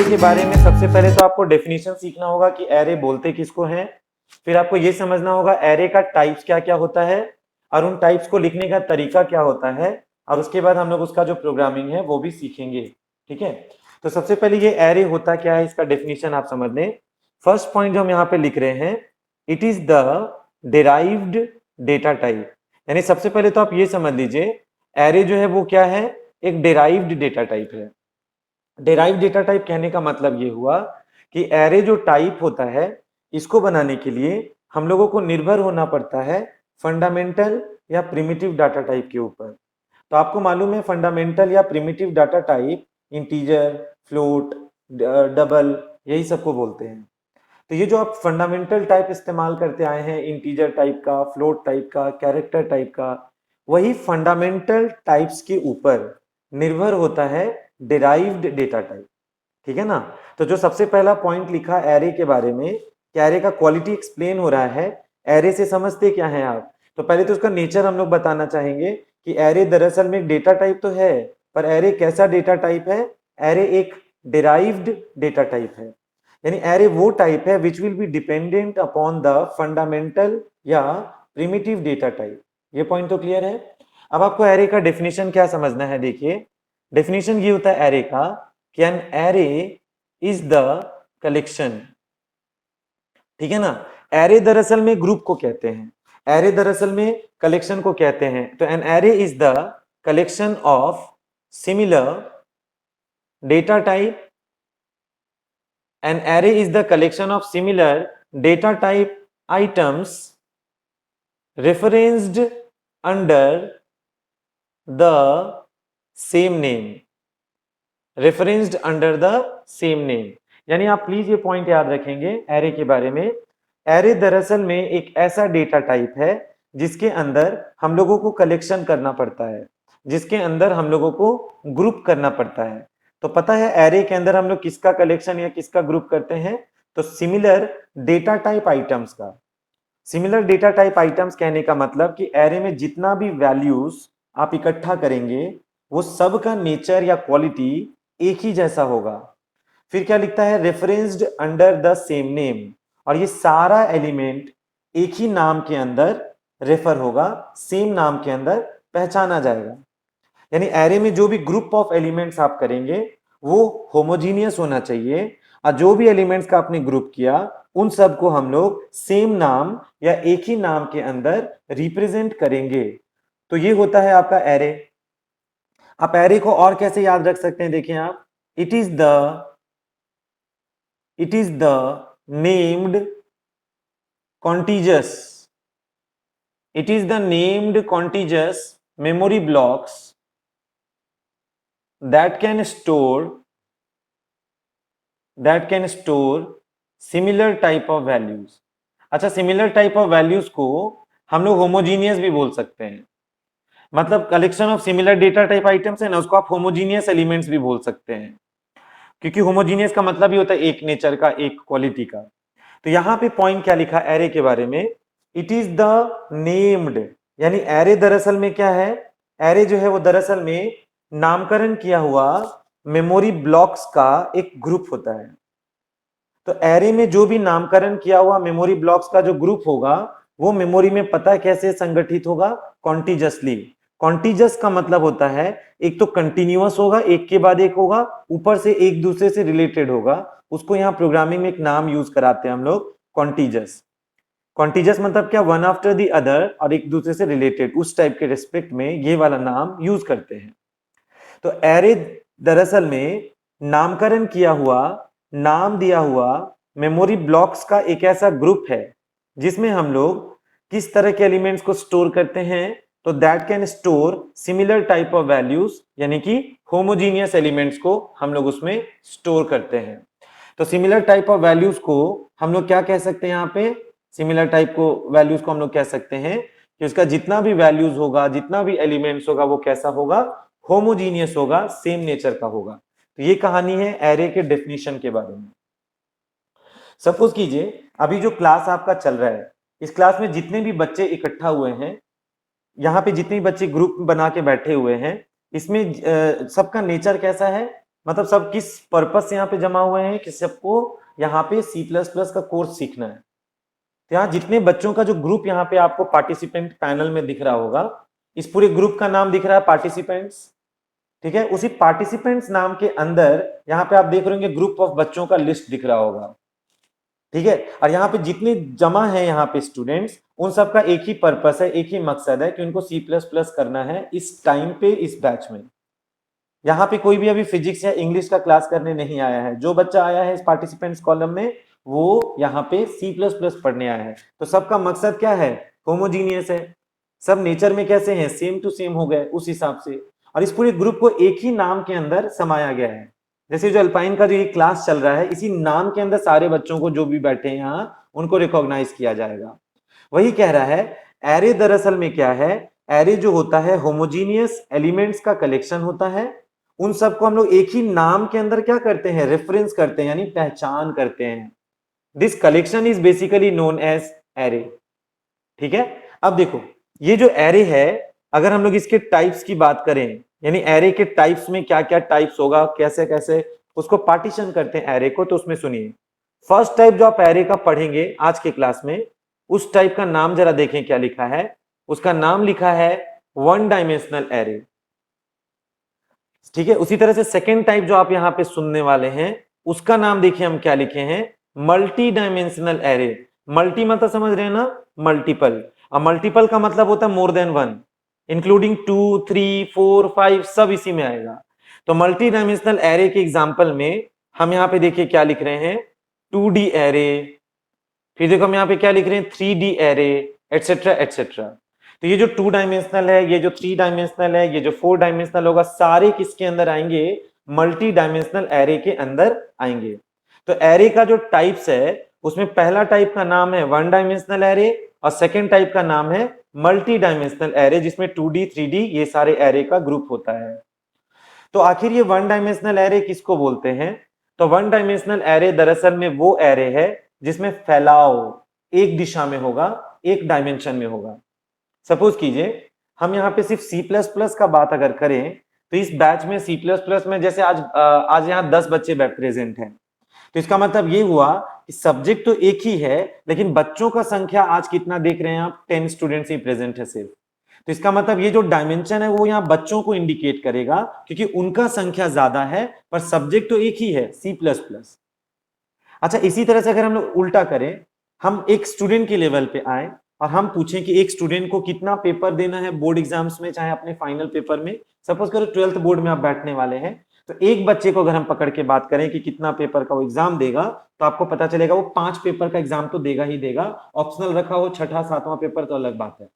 के बारे में सबसे पहले तो आपको डेफिनेशन सीखना होगा कि एरे बोलते किसको हैं। फिर आपको ये समझना होगा एरे का टाइप्स क्या क्या होता है और उन टाइप्स को लिखने का तरीका क्या होता है, और उसके बाद हम लोग उसका जो प्रोग्रामिंग है वो भी सीखेंगे। ठीक है, तो सबसे पहले ये एरे होता क्या है इसका डेफिनेशन आप समझ लें। फर्स्ट पॉइंट जो हम यहाँ पे लिख रहे हैं, it is the derived data type. यानी सबसे पहले तो आप ये समझ लीजिए एरे जो है वो क्या है, एक डिराइव्ड डेटा टाइप है। डिराइव डेटा टाइप कहने का मतलब ये हुआ कि एरे जो टाइप होता है इसको बनाने के लिए हम लोगों को निर्भर होना पड़ता है फंडामेंटल या प्रिमिटिव डाटा टाइप के ऊपर। तो आपको मालूम है फंडामेंटल या primitive data type integer, float, double, यही सबको बोलते हैं। तो ये जो आप फंडामेंटल टाइप इस्तेमाल करते आए हैं, इंटीजर टाइप का, फ्लोट टाइप का, कैरेक्टर टाइप का, वही फंडामेंटल टाइप्स के ऊपर निर्भर होता है डिराइव्ड डेटा टाइप। ठीक है ना। तो जो सबसे पहला पॉइंट लिखा एरे के बारे में कि एरे का क्वालिटी एक्सप्लेन हो रहा है, एरे से समझते क्या है आप। तो पहले तो उसका नेचर हम लोग बताना चाहेंगे कि एरे दरअसल में डेटा टाइप तो है, पर एरे कैसा डेटा टाइप है, एरे एक डिराइव्ड डेटा टाइप है। यानी एरे वो टाइप है which will be dependent upon the fundamental या प्रिमिटिव डेटा टाइप। ये पॉइंट तो क्लियर है। अब आपको एरे का डेफिनेशन क्या समझना है, देखिए डेफिनेशन ये होता है एरे का कि an array is the collection. ठीक है ना। एरे दरअसल में ग्रुप को कहते हैं, एरे दरअसल में कलेक्शन को कहते हैं। तो an array is the collection of similar data type. An array is the collection of similar data type items referenced under the same name. Referenced under the same name. यानी आप please ये point याद रखेंगे array के बारे में। Array दरअसल में एक ऐसा डेटा टाइप है जिसके अंदर हम लोगों को कलेक्शन करना पड़ता है, जिसके अंदर हम लोगों को ग्रुप करना पड़ता है। तो पता है एरे के अंदर हम लोग किसका कलेक्शन या किसका ग्रुप करते हैं, तो सिमिलर डेटा टाइप आइटम्स का। सिमिलर डेटा टाइप आइटम्स कहने का मतलब कि एरे में जितना भी वैल्यूज आप इकट्ठा करेंगे वो सब का नेचर या क्वालिटी एक ही जैसा होगा। फिर क्या लिखता है, referenced under the same name, और ये सारा एलिमेंट एक ही नाम के अंदर रेफर होगा, सेम नाम के अंदर पहचाना जाएगा। यानी एरे में जो भी ग्रुप ऑफ एलिमेंट्स आप करेंगे वो होमोजीनियस होना चाहिए, और जो भी एलिमेंट्स का आपने ग्रुप किया उन सब को हम लोग सेम नाम या एक ही नाम के अंदर रिप्रेजेंट करेंगे। तो ये होता है आपका एरे। आप एरे को और कैसे याद रख सकते हैं, देखिए आप, it is the named contiguous it is the named contiguous memory blocks that can store similar type of values। अच्छा, सिमिलर टाइप ऑफ वैल्यूज को हम लोग होमोजीनियस भी बोल सकते हैं। मतलब collection of similar data type items है ना, उसको आप होमोजीनियस एलिमेंट्स भी बोल सकते हैं, क्योंकि होमोजीनियस का मतलब ही होता है एक नेचर का, एक क्वालिटी का। तो यहां पे पॉइंट क्या लिखा एरे के बारे में, इट इज द नेम्ड। यानी एरे दरअसल में क्या है, एरे जो है वो दरअसल में नामकरण किया हुआ मेमोरी ब्लॉक्स का एक ग्रुप होता है। तो एरे में जो भी नामकरण किया हुआ मेमोरी ब्लॉक्स का जो ग्रुप होगा वो मेमोरी में पता कैसे संगठित होगा, कॉन्टिजसली। कॉन्टिजस का मतलब होता है एक तो कंटिन्यूअस होगा, एक के बाद एक होगा, ऊपर से एक दूसरे से रिलेटेड होगा। उसको यहाँ प्रोग्रामिंग में एक नाम यूज कराते हैं हम लोग, कॉन्टिजस। कॉन्टिजस मतलब क्या, वन आफ्टर द अदर, और एक दूसरे से रिलेटेड, उस टाइप के रिस्पेक्ट में ये वाला नाम यूज करते हैं। तो एरे दरअसल में नामकरण किया हुआ, नाम दिया हुआ मेमोरी ब्लॉक्स का एक ऐसा ग्रुप है जिसमें हम लोग किस तरह के एलिमेंट्स को स्टोर करते हैं, तो that can store similar type of values, यानी कि होमोजीनियस एलिमेंट्स को हम लोग उसमें स्टोर करते हैं। तो सिमिलर टाइप ऑफ वैल्यूज को हम लोग क्या कह सकते हैं, यहाँ पे सिमिलर टाइप को वैल्यूज को हम लोग कह सकते हैं कि उसका जितना भी वैल्यूज होगा, जितना भी एलिमेंट्स होगा, वो कैसा होगा, होमोजीनियस होगा, सेम नेचर का होगा। तो ये कहानी है एरे के डेफिनेशन के बारे में। सपोज कीजिए अभी जो क्लास आपका चल रहा है, इस क्लास में जितने भी बच्चे इकट्ठा हुए हैं, यहाँ पे जितने भी बच्चे ग्रुप बना के बैठे हुए हैं, इसमें सबका नेचर कैसा है, मतलब सब किस पर्पस से यहाँ पे जमा हुए हैं कि सबको यहाँ पे C++ का कोर्स सीखना है। तो यहाँ जितने बच्चों का जो ग्रुप यहाँ पे आपको पार्टिसिपेंट पैनल में दिख रहा होगा, इस पूरे ग्रुप का नाम दिख रहा है पार्टिसिपेंट्स, ठीक है। उसी पार्टिसिपेंट्स नाम के अंदर यहाँ पे आप देख रहे होंगे ग्रुप ऑफ बच्चों का लिस्ट दिख रहा होगा, ठीक है। और यहाँ पे जितने जमा है यहाँ पे स्टूडेंट्स, उन सबका एक ही पर्पस है, एक ही मकसद है कि उनको C++ करना है इस टाइम पे, इस बैच में। यहाँ पे कोई भी अभी फिजिक्स या इंग्लिश का क्लास करने नहीं आया है। जो बच्चा आया है इस पार्टिसिपेंट्स कॉलम में, वो यहाँ पे C++ पढ़ने आया है। तो सबका मकसद क्या है? होमोजीनियस है, सब नेचर में कैसे हैं? सेम टू सेम हो गए उस हिसाब से। और इस पूरे ग्रुप को एक ही नाम के अंदर समाया गया है। जैसे जो अल्पाइन का जो ये क्लास चल रहा है, इसी नाम के अंदर सारे बच्चों को जो भी बैठे हैं यहाँ, उनको रिकॉग्नाइज किया जाएगा। वही कह रहा है, एरे दरअसल में क्या है? एरे जो होता है होमोजीनियस एलिमेंट्स का कलेक्शन होता है। उन सबको हम लोग एक ही नाम के अंदर क्या करते हैं? रेफरेंस करते हैं, यानी पहचान करते हैं। This collection is basically known as array, ठीक है। अब देखो, ये जो एरे है, अगर हम लोग इसके टाइप्स की बात करें, यानी एरे के टाइप्स में क्या क्या टाइप्स होगा, कैसे कैसे उसको पार्टीशन करते हैं एरे को, तो उसमें सुनिए, फर्स्ट टाइप जो आप एरे का पढ़ेंगे आज के क्लास में, उस टाइप का नाम जरा देखें क्या लिखा है। उसका नाम लिखा है वन डायमेंशनल एरे, ठीक है। उसी तरह से सेकेंड टाइप जो आप यहां पे सुनने वाले हैं, उसका नाम देखिए हम क्या लिखे हैं, मल्टी डायमेंशनल एरे। मल्टी मतलब समझ रहे हैं ना? मल्टीपल। अब मल्टीपल का मतलब होता है मोर देन वन, इंक्लूडिंग 2, 3, 4, 5 सब इसी में आएगा। तो मल्टी डायमेंशनल एरे के एग्जांपल में हम यहाँ पे देखिए क्या लिख रहे हैं, 2D एरे, फिर देखो हम यहाँ पे क्या लिख रहे हैं, 3D एरे, एटसेट्रा एटसेट्रा। तो ये जो 2 डायमेंशनल है, ये जो 3 डायमेंशनल है, ये जो 4 डायमेंशनल होगा, सारे किसके अंदर आएंगे? मल्टी डायमेंशनल एरे के अंदर आएंगे। तो एरे का जो टाइप्स है, उसमें पहला टाइप का नाम है वन डायमेंशनल एरे, और सेकेंड टाइप का नाम है मल्टी डायमेंशनल एरे, जिसमें 2D 3D ये सारे एरे का ग्रुप होता है। तो आखिर ये वन डायमेंशनल एरे किसको बोलते हैं? तो वन डायमेंशनल एरे दरअसल में वो एरे है जिसमें फैलाव एक दिशा में होगा, एक डायमेंशन में होगा। सपोज कीजिए हम यहाँ पे सिर्फ C++ का बात अगर करें, तो इस बैच में C++ में जैसे आज यहाँ 10 बच्चे प्रेजेंट हैं, तो इसका मतलब ये हुआ कि सब्जेक्ट तो एक ही है, लेकिन बच्चों का संख्या आज कितना देख रहे हैं आप? 10 स्टूडेंट्स ही प्रेजेंट है सिर्फ। तो इसका मतलब ये जो डायमेंशन है वो यहाँ बच्चों को इंडिकेट करेगा, क्योंकि उनका संख्या ज्यादा है, पर सब्जेक्ट तो एक ही है, C++। अच्छा, इसी तरह से अगर हम लोग उल्टा करें, हम एक स्टूडेंट के लेवल पे आए और हम पूछें कि एक स्टूडेंट को कितना पेपर देना है बोर्ड एग्जाम्स में, चाहे अपने फाइनल पेपर में, सपोज करो 12th बोर्ड में आप बैठने वाले हैं, तो एक बच्चे को अगर हम पकड़ के बात करें कि कितना पेपर का वो एग्जाम देगा, तो आपको पता चलेगा वो 5 पेपर का एग्जाम तो देगा ही देगा। ऑप्शनल रखा हो छठा सातवां पेपर तो अलग बात है।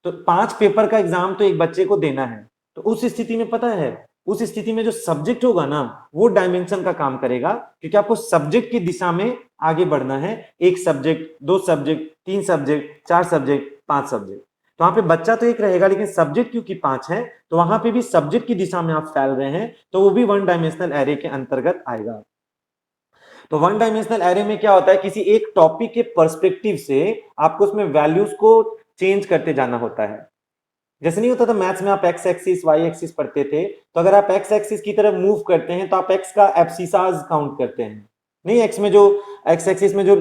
तो 5 पेपर का एग्जाम तो एक बच्चे को देना है। तो उस स्थिति में पता है, उस स्थिति में जो सब्जेक्ट होगा ना, वो डायमेंशन का काम करेगा, क्योंकि आपको सब्जेक्ट की दिशा में आगे बढ़ना है। एक subject, 2 subject, 3 subject, 4 subject, 5 subject. तो वहां पे बच्चा तो एक रहेगा, लेकिन सब्जेक्ट क्योंकि 5 है, तो वहां पे भी सब्जेक्ट की दिशा में आप फैल रहे हैं, तो वो भी वन डायमेंशनल एरे के अंतर्गत आएगा। तो वन डायमेंशनल एरे में क्या होता है, किसी एक टॉपिक के पर्सपेक्टिव से आपको उसमें वैल्यूज को चेंज करते जाना होता है। जैसे नहीं होता था मैथ्स में, आप एक्स एक्सिस वाई एक्सिस पढ़ते थे, तो अगर आप एक्स एक्सिस की तरफ मूव करते हैं तो आप एक्स का एब्सिसाज काउंट करते हैं। नहीं, एक्स में जो एक्स एक्सिस में जो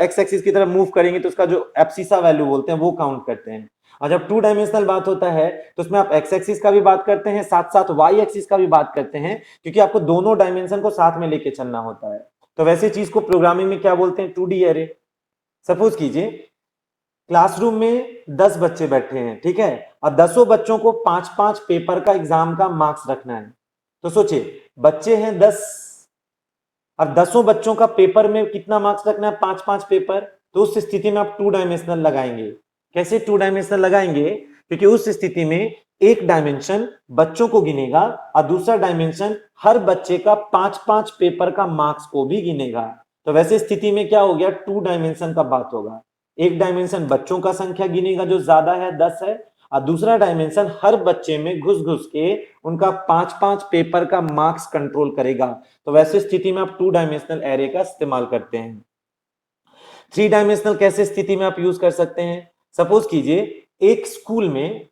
एक्स एक्सिस की तरफ मूव करेंगे तो उसका जो एब्सिसा वैल्यू बोलते हैं वो काउंट करते हैं। और जब 2 डायमेंशनल बात होता है तो उसमें आप एक्स एक्सिस का भी बात करते हैं, साथ साथ वाई एक्सिस का भी बात करते हैं, क्योंकि आपको दोनों डायमेंशन को साथ में लेके चलना होता है। तो वैसे चीज को प्रोग्रामिंग में क्या बोलते हैं? 2D array. सपोज कीजिए क्लासरूम में 10 बच्चे बैठे हैं, ठीक है, और 10 बच्चों को 5-5 पेपर का एग्जाम का मार्क्स रखना है। तो सोचिए, बच्चे हैं 10 और 10 बच्चों का पेपर में कितना मार्क्स रखना है? 5-5 पेपर। तो उस स्थिति में आप 2 डायमेंशनल लगाएंगे। कैसे 2 डायमेंशनल लगाएंगे? क्योंकि उस स्थिति में एक डायमेंशन बच्चों को गिनेगा और दूसरा डायमेंशन हर बच्चे का 5-5 पेपर का मार्क्स को भी गिनेगा। तो वैसे स्थिति में क्या हो गया? 2 डायमेंशन का बात होगा। एक डायमेंशन बच्चों का संख्या गिनेगा जो ज्यादा है, 10 है, और दूसरा डायमेंशन हर बच्चे में घुस घुस के उनका 5-5 पेपर का मार्क्स कंट्रोल करेगा। तो वैसे स्थिति में आप 2 डायमेंशनल एरे का इस्तेमाल करते हैं। 3 डायमेंशनल कैसे स्थिति में आप यूज कर सकते हैं? सपोज कीजिए एक स्कूल में,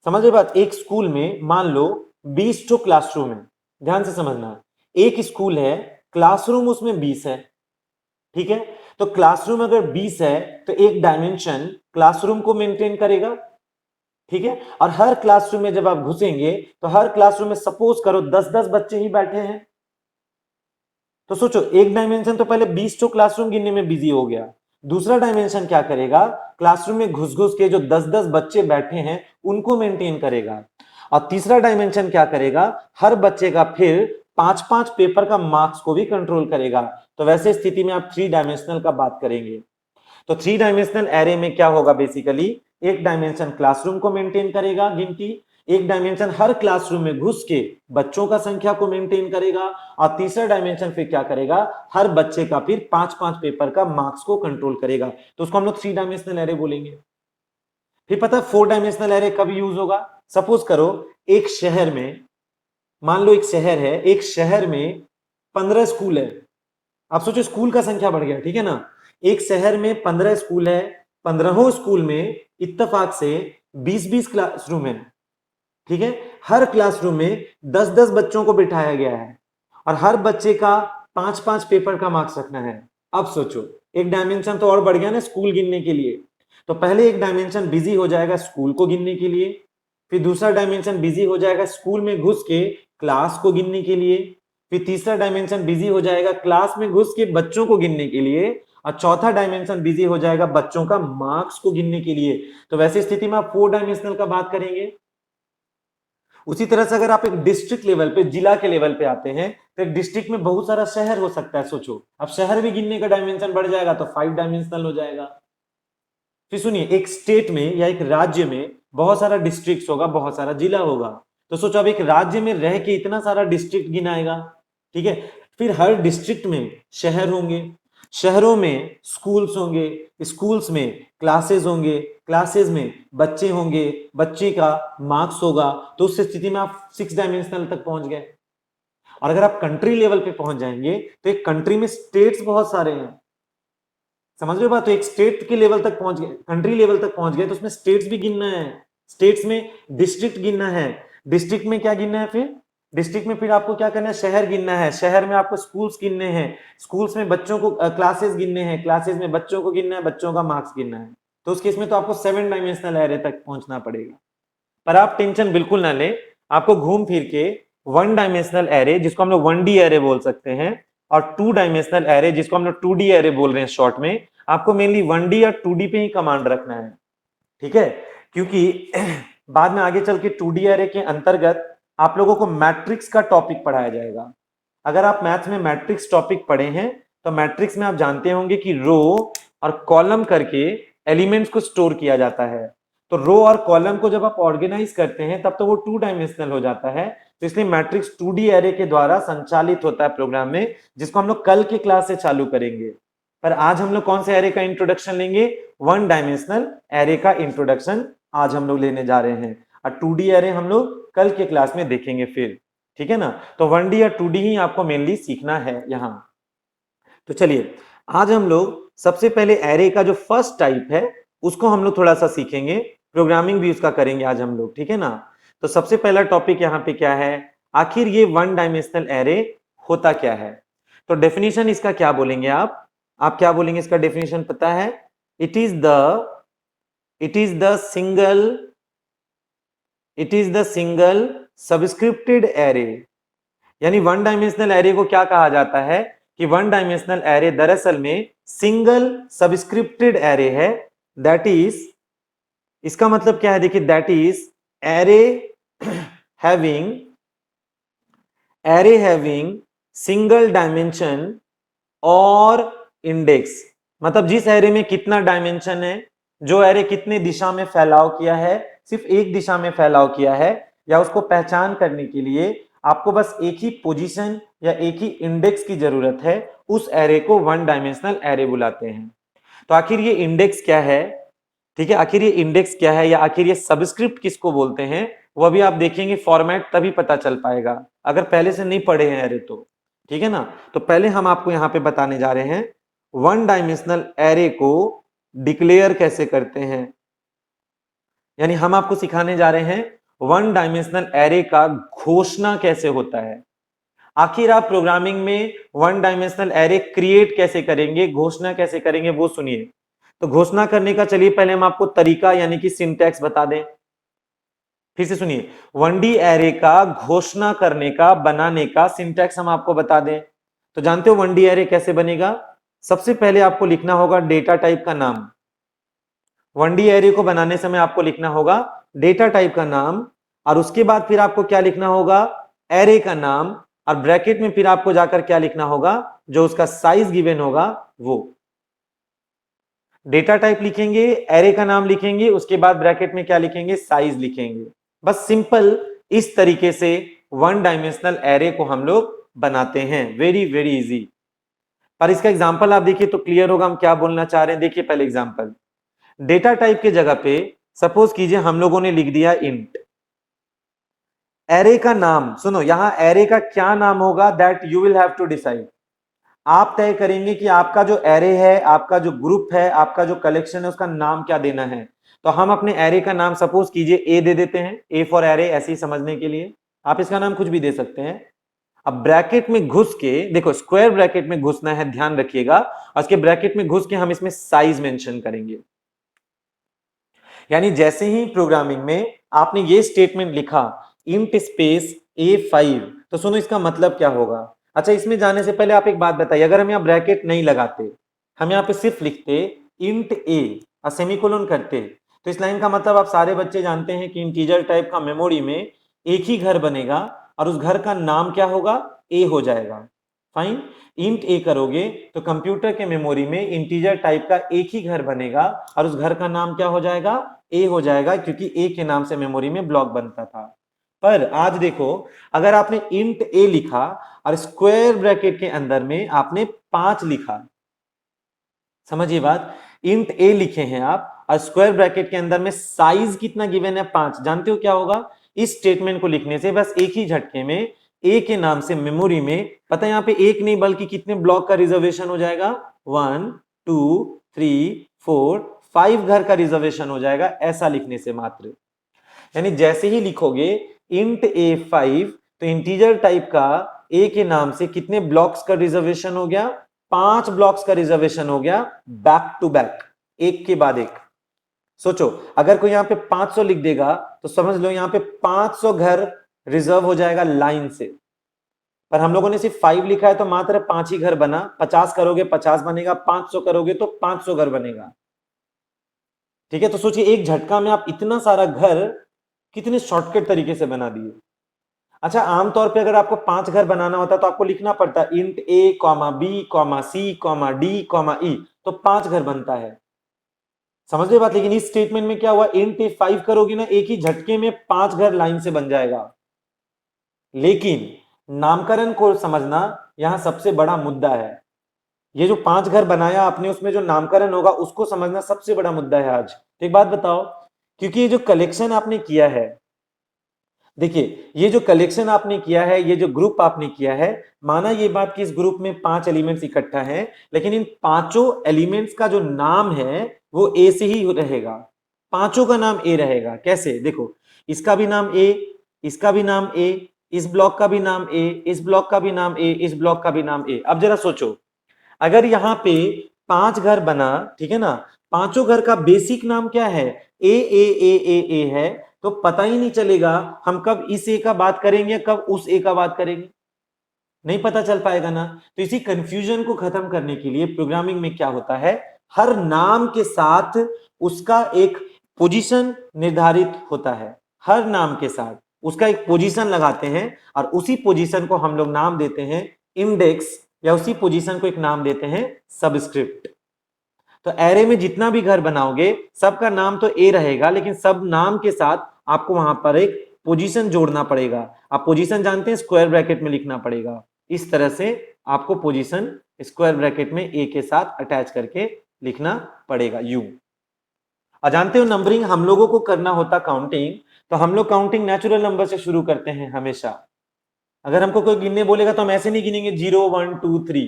समझ रहे बात, एक स्कूल में मान लो 20 क्लासरूम है, ध्यान से समझना, एक स्कूल है, क्लासरूम उसमें 20 है, ठीक है, तो क्लासरूम अगर 20 है तो एक डायमेंशन क्लासरूम को मेंटेन करेगा, ठीक है, और हर क्लासरूम में जब आप घुसेंगे तो हर क्लासरूम में सपोज करो 10-10 बच्चे ही बैठे हैं, तो सोचो एक डायमेंशन तो पहले 20 तो क्लासरूम गिनने में बिजी हो गया, दूसरा डायमेंशन क्या करेगा, क्लासरूम में घुस घुस के जो 10-10 बच्चे बैठे हैं उनको मेंटेन करेगा, और तीसरा डायमेंशन क्या करेगा, हर बच्चे का फिर 5-5 पेपर का मार्क्स को भी कंट्रोल करेगा। तो वैसे स्थिति में आप 3 डायमेंशनल का बात करेंगे, तो 3 डायमेंशनल एरे में क्या होगा, बेसिकली एक डायमेंशन क्लासरूम को मेंटेन करेगा गिनती, एक डायमेंशन हर क्लासरूम में घुस के बच्चों का संख्या को मेंटेन करेगा, और तीसरा डायमेंशन फिर क्या करेगा, हर बच्चे का फिर 5-5 पेपर का मार्क्स को कंट्रोल करेगा, तो उसको हम लोग 3 डायमेंशनल एरे बोलेंगे। फिर पता है 4 डायमेंशनल एरे कब यूज होगा, सपोज करो एक शहर में, मान लो एक शहर है, एक शहर में 15 स्कूल है, आप सोचो स्कूल का संख्या बढ़ गया, ठीक है ना, एक शहर में 15 स्कूल है, 15 स्कूल में इत्तेफाक से 20-20 क्लासरूम है, ठीक है, हर क्लासरूम में 10-10 बच्चों को बिठाया गया है, और हर बच्चे का 5-5 पेपर का मार्क्स रखना है। अब सोचो एक डायमेंशन तो और बढ़ गया ना स्कूल गिनने के लिए, तो पहले एक डायमेंशन बिजी हो जाएगा स्कूल को गिनने के लिए, फिर दूसरा डायमेंशन बिजी हो जाएगा स्कूल में घुस के क्लास को गिनने के लिए, फिर तीसरा डायमेंशन बिजी हो जाएगा क्लास में घुस के बच्चों को गिनने के लिए, और चौथा डायमेंशन बिजी हो जाएगा बच्चों का मार्क्स को गिनने के लिए। तो वैसी स्थिति में आप 4 डायमेंशनल का बात करेंगे। उसी तरह से अगर आप एक डिस्ट्रिक्ट लेवल पे, जिला के लेवल पे आते हैं, तो एक डिस्ट्रिक्ट में बहुत सारा शहर हो सकता है, सोचो अब शहर भी गिनने का डायमेंशन बढ़ जाएगा तो 5 डायमेंशनल हो जाएगा। फिर सुनिए एक स्टेट में या एक राज्य में बहुत सारा डिस्ट्रिक्ट होगा, बहुत सारा जिला होगा, तो सोचो अब एक राज्य में रह के इतना सारा डिस्ट्रिक्ट गिनाएगा, ठीक है, फिर हर डिस्ट्रिक्ट में शहर होंगे, शहरों में स्कूल्स होंगे, स्कूल्स में क्लासेस होंगे, क्लासेस में बच्चे होंगे, बच्चे का मार्क्स होगा, तो उस स्थिति में आप 6 डायमेंशनल तक पहुंच गए। और अगर आप कंट्री लेवल पे पहुंच जाएंगे तो एक कंट्री में स्टेट्स बहुत सारे हैं, समझ रहे हो बात, तो एक स्टेट के लेवल तक पहुंच गए, कंट्री लेवल तक पहुंच गए, तो उसमें स्टेट्स भी गिनना है, स्टेट्स में डिस्ट्रिक्ट गिनना है, डिस्ट्रिक्ट में क्या गिनना है, फिर डिस्ट्रिक्ट में फिर आपको क्या करना है, शहर गिनना है, शहर में आपको स्कूल्स गिनने हैं, स्कूल्स में बच्चों को क्लासेस गिनने हैं, क्लासेस में बच्चों को गिनना है, बच्चों का मार्क्स गिनना है, तो उस केस में तो आपको 7 डायमेंशनल एरे तक पहुंचना पड़ेगा। पर आप टेंशन बिल्कुल ना लें, आपको घूम फिर के 1 डायमेंशनल एरे जिसको हम लोग 1D एरे बोल सकते हैं, और 2 डायमेंशनल एरे जिसको हम लोग 2D एरे बोल रहे हैं शॉर्ट में, आपको मेनली 1D या 2D पे ही कमांड रखना है, ठीक है, क्योंकि बाद में आगे चल के 2D एरे के अंतर्गत आप लोगों को मैट्रिक्स का टॉपिक पढ़ाया जाएगा। अगर आप मैथ्स में मैट्रिक्स टॉपिक पढ़े हैं तो मैट्रिक्स में आप जानते होंगे कि रो और कॉलम करके एलिमेंट्स को स्टोर किया जाता है, तो रो और कॉलम को जब आप ऑर्गेनाइज करते हैं तब तो वो 2 डायमेंशनल हो जाता है, तो इसलिए मैट्रिक्स 2D एरे के द्वारा संचालित होता है प्रोग्राम में, जिसको हम लोग कल के क्लास से चालू करेंगे। पर आज हम लोग कौन से एरे का इंट्रोडक्शन लेंगे, 1 डायमेंशनल एरे का इंट्रोडक्शन आज हम लोग लेने जा रहे हैं, और 2D एरे हम लोग कल के क्लास में देखेंगे फिर, ठीक है ना, तो 1D या 2D ही आपको मेनली सीखना है यहां। तो चलिए आज हम लोग सबसे पहले एरे का जो फर्स्ट टाइप है उसको हम लोग थोड़ा सा सीखेंगे, प्रोग्रामिंग भी उसका करेंगे आज हम लोग, ठीक है ना। तो सबसे पहला टॉपिक यहाँ पे क्या है, आखिर ये 1 डायमेंशनल एरे होता क्या है, तो डेफिनेशन इसका क्या बोलेंगे आप क्या बोलेंगे इसका डेफिनेशन पता है, it is the single subscripted array, यानी 1 डायमेंशनल एरे को क्या कहा जाता है कि 1 डायमेंशनल एरे दरअसल में सिंगल सब्सक्रिप्टेड एरे है, दैट इज, इसका मतलब क्या है देखिए, that is array having single dimension और इंडेक्स, मतलब जिस एरे में कितना डायमेंशन है, जो एरे कितने दिशा में फैलाव किया है, सिर्फ एक दिशा में फैलाव किया है, या उसको पहचान करने के लिए आपको बस एक ही पोजीशन या एक ही इंडेक्स की जरूरत है, उस एरे को 1 डायमेंशनल एरे बुलाते हैं। तो आखिर ये इंडेक्स क्या है, ठीक है, आखिर ये इंडेक्स क्या है या आखिर ये सबस्क्रिप्ट किसको बोलते हैं, वो अभी आप देखेंगे फॉर्मेट तभी पता चल पाएगा, अगर पहले से नहीं पढ़े हैं एरे तो, ठीक है ना। तो पहले हम आपको यहां पे बताने जा रहे हैं 1 डायमेंशनल एरे को डिक्लेयर कैसे करते हैं, यानी हम आपको सिखाने जा रहे हैं 1 डायमेंशनल एरे का घोषणा कैसे होता है, आखिर आप प्रोग्रामिंग में वन डायमेंशनल एरे क्रिएट कैसे करेंगे, घोषणा कैसे करेंगे, वो सुनिए। तो घोषणा करने का चलिए पहले हम आपको तरीका यानी कि सिंटैक्स बता दें। फिर से सुनिए, 1D एरे का घोषणा करने का, बनाने का सिंटैक्स हम आपको बता दें। तो जानते हो 1D एरे कैसे बनेगा? सबसे पहले आपको लिखना होगा डेटा टाइप का नाम। 1D एरे को बनाने समय आपको लिखना होगा डेटा टाइप का नाम, और उसके बाद फिर आपको क्या लिखना होगा? एरे का नाम, और ब्रैकेट में फिर आपको जाकर क्या लिखना होगा? जो उसका साइज गिवन होगा वो। डेटा टाइप लिखेंगे, एरे का नाम लिखेंगे, उसके बाद ब्रैकेट में क्या लिखेंगे? साइज लिखेंगे। बस सिंपल इस तरीके से वन डायमेंशनल एरे को हम लोग बनाते हैं। Very very easy. पर इसका एग्जांपल आप देखिए तो क्लियर होगा हम क्या बोलना चाह रहे हैं। देखिए पहले एग्जांपल, डेटा टाइप के जगह पे सपोज कीजिए हम लोगों ने लिख दिया इंट। एरे का नाम सुनो, यहां एरे का क्या नाम होगा that you will have to decide. आप तय करेंगे कि आपका जो एरे है, आपका जो ग्रुप है, आपका जो कलेक्शन है, उसका नाम क्या देना है। तो हम अपने एरे का नाम सपोज कीजिए ए दे देते हैं, ए फॉर एरे, ऐसे ही समझने के लिए। आप इसका नाम कुछ भी दे सकते हैं। अब ब्रैकेट में घुस के देखो, स्क्वायर ब्रैकेट में घुसना है, ध्यान रखिएगा। और उसके ब्रैकेट में घुस के हम इसमें साइज मेंशन करेंगे। यानी जैसे ही प्रोग्रामिंग में आपने ये स्टेटमेंट लिखा इंट स्पेस A5, तो सुनो इसका मतलब क्या होगा। अच्छा, इसमें जाने से पहले आप एक बात बताइए, अगर हम यहाँ ब्रैकेट नहीं लगाते, हम यहाँ पे सिर्फ लिखते इंट A और सेमीकोलन करते, तो इस लाइन का मतलब आप सारे बच्चे जानते हैं कि इंटीजर टाइप का मेमोरी में एक ही घर बनेगा और उस घर का नाम क्या होगा? A हो जाएगा। फाइन, इंट A करोगे तो कंप्यूटर के मेमोरी में इंटीजर टाइप का एक ही घर बनेगा और उस घर का नाम क्या हो जाएगा? A हो जाएगा, क्योंकि A के नाम से मेमोरी में ब्लॉक बनता था। पर आज देखो, अगर आपने इंट A लिखा और स्क्वायर ब्रैकेट के अंदर में आपने 5 लिखा, समझिए बात, इंट A लिखे हैं आप और स्क्वायर ब्रैकेट के अंदर में साइज कितना गिवन है? 5। जानते हो क्या होगा? इस स्टेटमेंट को लिखने से बस एक ही झटके में A के नाम से मेमोरी में, पता है यहाँ पे एक नहीं बल्कि कितने ब्लॉक का रिजर्वेशन हो जाएगा? 1 2 3 4 5 घर का रिजर्वेशन हो जाएगा, ऐसा लिखने से मात्र। यानी जैसे ही लिखोगे इंट A5, तो इंटीजर टाइप का A के नाम से कितने ब्लॉक्स का रिजर्वेशन हो गया? 5 ब्लॉक्स का रिजर्वेशन हो गया, बैक टू बैक, एक के बाद एक। सोचो, अगर कोई यहां पे 500 लिख देगा तो समझ लो यहां पे 500 घर रिजर्व हो जाएगा लाइन से। पर हम लोगों ने सिर्फ 5 लिखा है तो मात्र 5 ही घर बना। 50 करोगे 50 बनेगा, 500 करोगे तो 500 घर बनेगा। ठीक है, तो सोचिए एक झटका में आप इतना सारा घर कितने शॉर्टकट तरीके से बना दिए। अच्छा, आमतौर पे अगर आपको 5 घर बनाना होता तो आपको लिखना पड़ता int A, B, C, D, E, तो 5 घर बनता है। समझ रहे बात? लेकिन इस स्टेटमेंट में क्या हुआ, इंट A5 करोगे ना, एक ही झटके में 5 घर लाइन से बन जाएगा। लेकिन नामकरण को समझना यहां सबसे बड़ा मुद्दा है। ये जो 5 घर बनाया आपने, उसमें जो नामकरण होगा उसको समझना सबसे बड़ा मुद्दा है आज। तो एक बात बताओ, क्योंकि ये जो कलेक्शन आपने किया है, देखिए ये जो कलेक्शन आपने किया है, ये जो ग्रुप आपने किया है, माना ये बात कि इस ग्रुप में 5 एलिमेंट्स इकट्ठा हैं, लेकिन इन पांचों एलिमेंट्स का जो नाम है वो ए से ही रहेगा। पांचों का नाम ए रहेगा। कैसे? देखो, इसका भी नाम ए, इसका भी नाम ए, इस ब्लॉक का भी नाम ए, इस ब्लॉक का भी नाम ए, इस ब्लॉक का भी नाम ए। अब जरा सोचो, अगर यहां पे 5 घर बना, ठीक है ना, पांचों घर का बेसिक नाम क्या है? ए है, तो पता ही नहीं चलेगा हम कब इस ए का बात करेंगे, कब उस ए का बात करेंगे, नहीं पता चल पाएगा ना। तो इसी कंफ्यूजन को खत्म करने के लिए प्रोग्रामिंग में क्या होता है, हर नाम के साथ उसका एक पोजीशन निर्धारित होता है। हर नाम के साथ उसका एक पोजीशन लगाते हैं और उसी पोजीशन को हम लोग नाम देते हैं इंडेक्स, या उसी पोजीशन को एक नाम देते हैं सबस्क्रिप्ट। तो एरे में जितना भी घर बनाओगे सबका नाम तो ए रहेगा, लेकिन सब नाम के साथ आपको वहां पर एक पोजीशन जोड़ना पड़ेगा। आप पोजीशन जानते हैं, स्क्वायर ब्रैकेट में लिखना पड़ेगा। इस तरह से आपको पोजीशन स्क्वायर ब्रैकेट में ए के साथ अटैच करके लिखना पड़ेगा, यू। और जानते हो नंबरिंग हम लोगों को करना होता काउंटिंग, तो हम लोग काउंटिंग नेचुरल नंबर से शुरू करते हैं हमेशा। अगर हमको कोई गिनने बोलेगा तो हम ऐसे नहीं गिनेंगे 0 1 2 3।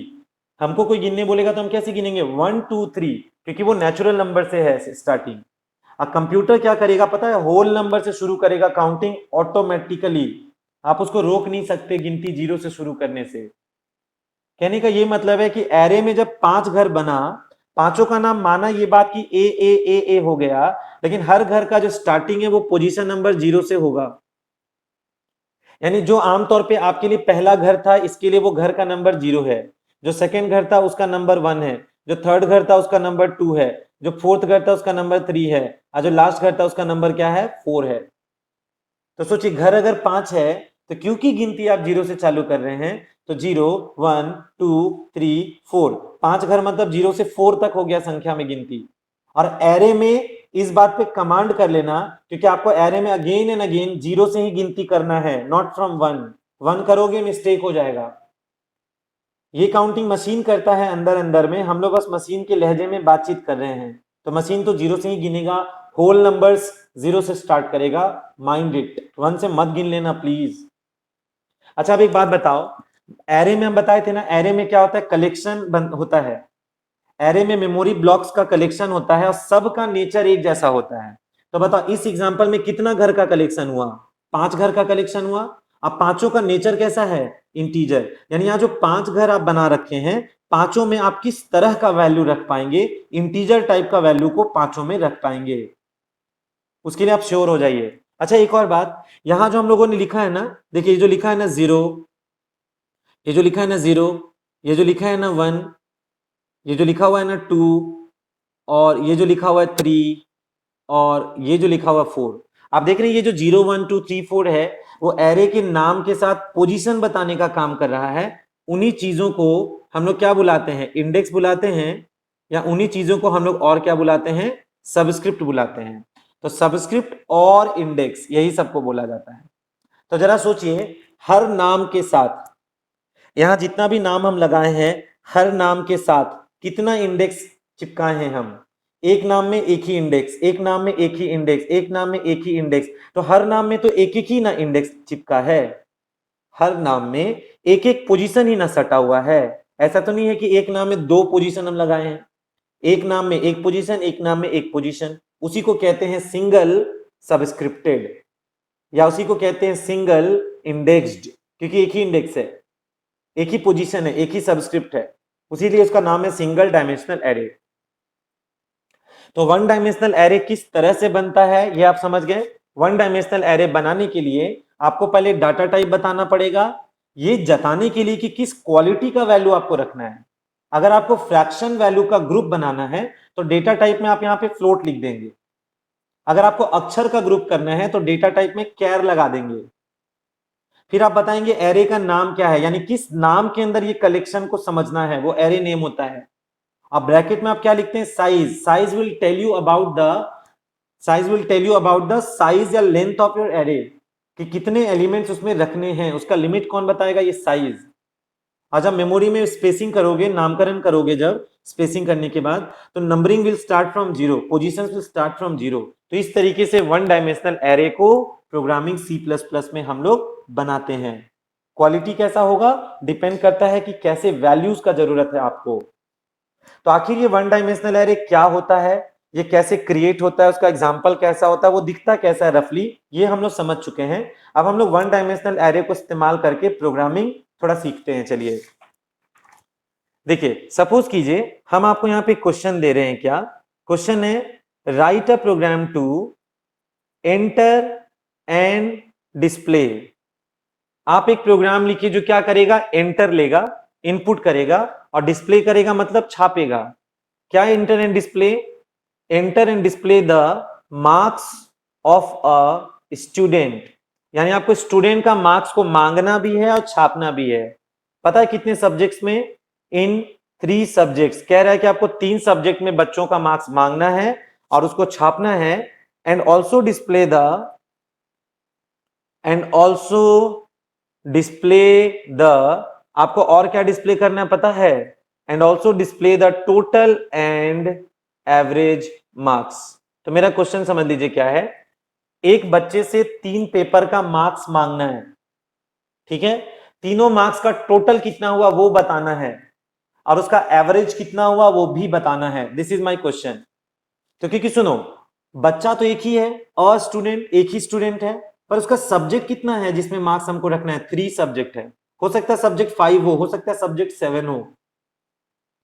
हमको कोई गिनने बोलेगा तो हम कैसे गिनेंगे 1 2 3, क्योंकि वो नेचुरल नंबर से है स्टार्टिंग। अब कंप्यूटर क्या करेगा पता है, होल नंबर से शुरू करेगा काउंटिंग ऑटोमेटिकली। आप उसको रोक नहीं सकते गिनती 0 से शुरू करने से। कहने का ये मतलब है कि एरे में जब 5 घर बना, पांचों का नाम माना ये बात कि ए हो गया, लेकिन हर घर का जो स्टार्टिंग है वो पोजीशन नंबर 0 से होगा। यानी जो आमतौर पे आपके लिए पहला घर था, इसके लिए वो घर का नंबर 0 है। जो सेकंड घर था उसका नंबर 1 है, जो थर्ड घर था उसका नंबर 2 है, जो फोर्थ घर था उसका नंबर 3 है, और जो लास्ट घर था उसका नंबर क्या है, 4 है। तो सोचिए घर अगर 5 है तो क्योंकि गिनती आप 0 से चालू कर रहे हैं, तो 0 1 2 3 4, 5 घर मतलब 0 से 4 तक हो गया संख्या में गिनती। और एरे में इस बात पे कमांड कर लेना, क्योंकि आपको एरे में अगेन एंड अगेन 0 से ही गिनती करना है, नॉट फ्रॉम 1 करोगे मिस्टेक हो जाएगा। ये काउंटिंग मशीन करता है अंदर अंदर में, हम लोग बस मशीन के लहजे में बातचीत कर रहे हैं। तो मशीन तो 0 से ही गिनेगा, होल नंबर्स 0 से स्टार्ट करेगा, माइंड इट, 1 से मत गिन लेना प्लीज। अच्छा अब एक बात बताओ, एरे में हम बताए थे ना, एरे में क्या होता है, कलेक्शन होता है। एरे में मेमोरी ब्लॉक्स का कलेक्शन होता है और सबका नेचर एक जैसा होता है। तो बताओ इस एग्जांपल में कितना घर का कलेक्शन हुआ, 5 घर का कलेक्शन हुआ। अब पांचों का नेचर कैसा है, इंटीजर। यानी यहाँ जो 5 घर आप बना रखे हैं, पांचों में आप किस तरह का वैल्यू रख पाएंगे, इंटीजर टाइप का वैल्यू को पांचों में रख पाएंगे, उसके लिए आप श्योर हो जाइए। अच्छा एक और बात, यहां जो हम लोगों ने लिखा है ना, देखिए ये जो लिखा है ना 0, ये जो लिखा है ना 0, ये जो लिखा है ना 1, ये जो लिखा हुआ है ना 2, और ये जो लिखा हुआ है 3, और ये जो लिखा हुआ 4, आप देख रहे हैं ये जो 0 1 2 3 4 है, वो एरे के नाम के साथ पोजीशन बताने का काम कर रहा है। उन्हीं चीजों को हम लोग क्या बुलाते हैं, इंडेक्स बुलाते हैं, या उन्हीं चीजों को हम लोग और क्या बुलाते हैं, सबस्क्रिप्ट बुलाते हैं। तो सबस्क्रिप्ट और इंडेक्स यही सबको बोला जाता है। तो जरा सोचिए, हर नाम के साथ, यहां जितना भी नाम हम लगाए हैं, हर नाम के साथ कितना इंडेक्स चिपकाए हैं हम, एक नाम में एक ही इंडेक्स, एक नाम में एक ही इंडेक्स, एक नाम में एक ही इंडेक्स। तो हर नाम में तो एक एक ही ना इंडेक्स चिपका है, हर नाम में एक एक पोजीशन ही ना सटा हुआ है। ऐसा तो नहीं है कि एक नाम में 2 पोजीशन हम लगाए हैं, एक नाम में एक पोजीशन, एक नाम में एक पोजीशन। उसी को कहते हैं सिंगल सबस्क्रिप्टेड, या उसी को कहते हैं सिंगल इंडेक्स्ड, क्योंकि एक ही इंडेक्स है, एक ही पोजीशन है, एक ही सबस्क्रिप्ट है, उसीलिए उसका नाम है सिंगल डायमेंशनल एरे। तो 1 डायमेंशनल एरे किस तरह से बनता है ये आप समझ गए। 1 डायमेंशनल एरे बनाने के लिए आपको पहले डाटा टाइप बताना पड़ेगा, ये जताने के लिए कि किस क्वालिटी का वैल्यू आपको रखना है। अगर आपको फ्रैक्शन वैल्यू का ग्रुप बनाना है तो डेटा टाइप में आप यहां पे फ्लोट लिख देंगे। अगर आपको अक्षर का ग्रुप करना है तो डेटा टाइप में कैर लगा देंगे। फिर आप बताएंगे एरे का नाम क्या है, यानी किस नाम के अंदर ये कलेक्शन को समझना है, वो एरे नेम होता है। अब ब्रैकेट में आप क्या लिखते हैं, size, size will tell you about the, size will tell you about the size या लेंथ ऑफ योर एरे, कि कितने एलिमेंट्स उसमें रखने हैं, उसका लिमिट कौन बताएगा, ये साइज। आज आप मेमोरी में स्पेसिंग करोगे, नामकरण करोगे, जब स्पेसिंग करने के बाद तो numbering will start from 0, positions will start from 0। तो इस तरीके से 1 डायमेंशनल एरे को प्रोग्रामिंग C++ में हम लोग बनाते हैं। क्वालिटी कैसा होगा डिपेंड करता है कि कैसे वैल्यूज का जरूरत है आपको। तो आखिर ये 1 डायमेंशनल एरे क्या होता है, ये कैसे क्रिएट होता है, उसका एग्जांपल कैसा होता है, वो दिखता कैसा है रफली, ये हम लोग समझ चुके हैं। अब हम लोग 1 डायमेंशनल एरे को इस्तेमाल करके प्रोग्रामिंग थोड़ा सीखते हैं। चलिए देखिए, सपोज कीजिए हम आपको यहाँ पे क्वेश्चन दे रहे हैं, क्या क्वेश्चन है, write a program to enter and display. आप एक प्रोग्राम लिखिए जो क्या करेगा, एंटर लेगा, इनपुट करेगा, और डिस्प्ले करेगा मतलब छापेगा। क्या है enter and display, enter and display the marks of a student, यानी आपको स्टूडेंट का मार्क्स को मांगना भी है और छापना भी है। पता है कितने सब्जेक्ट्स में, इन 3 सब्जेक्ट्स। कह रहा है कि आपको 3 सब्जेक्ट में बच्चों का मार्क्स मांगना है और उसको छापना है। And also display the, and also display the, आपको और क्या डिस्प्ले करना है पता है, and also display the total and average marks. तो मेरा क्वेश्चन समझ लीजिए क्या है, एक बच्चे से 3 पेपर का मार्क्स मांगना है, ठीक है, तीनों मार्क्स का टोटल कितना हुआ वो बताना है, और उसका एवरेज कितना हुआ वो भी बताना है। This is my question. तो क्योंकि सुनो, बच्चा तो एक ही है, अ स्टूडेंट एक ही स्टूडेंट है, पर उसका सब्जेक्ट कितना है जिसमें मार्क्स हमको रखना है? 3 सब्जेक्ट है। हो सकता है सब्जेक्ट 5 हो सकता है सब्जेक्ट 7 हो।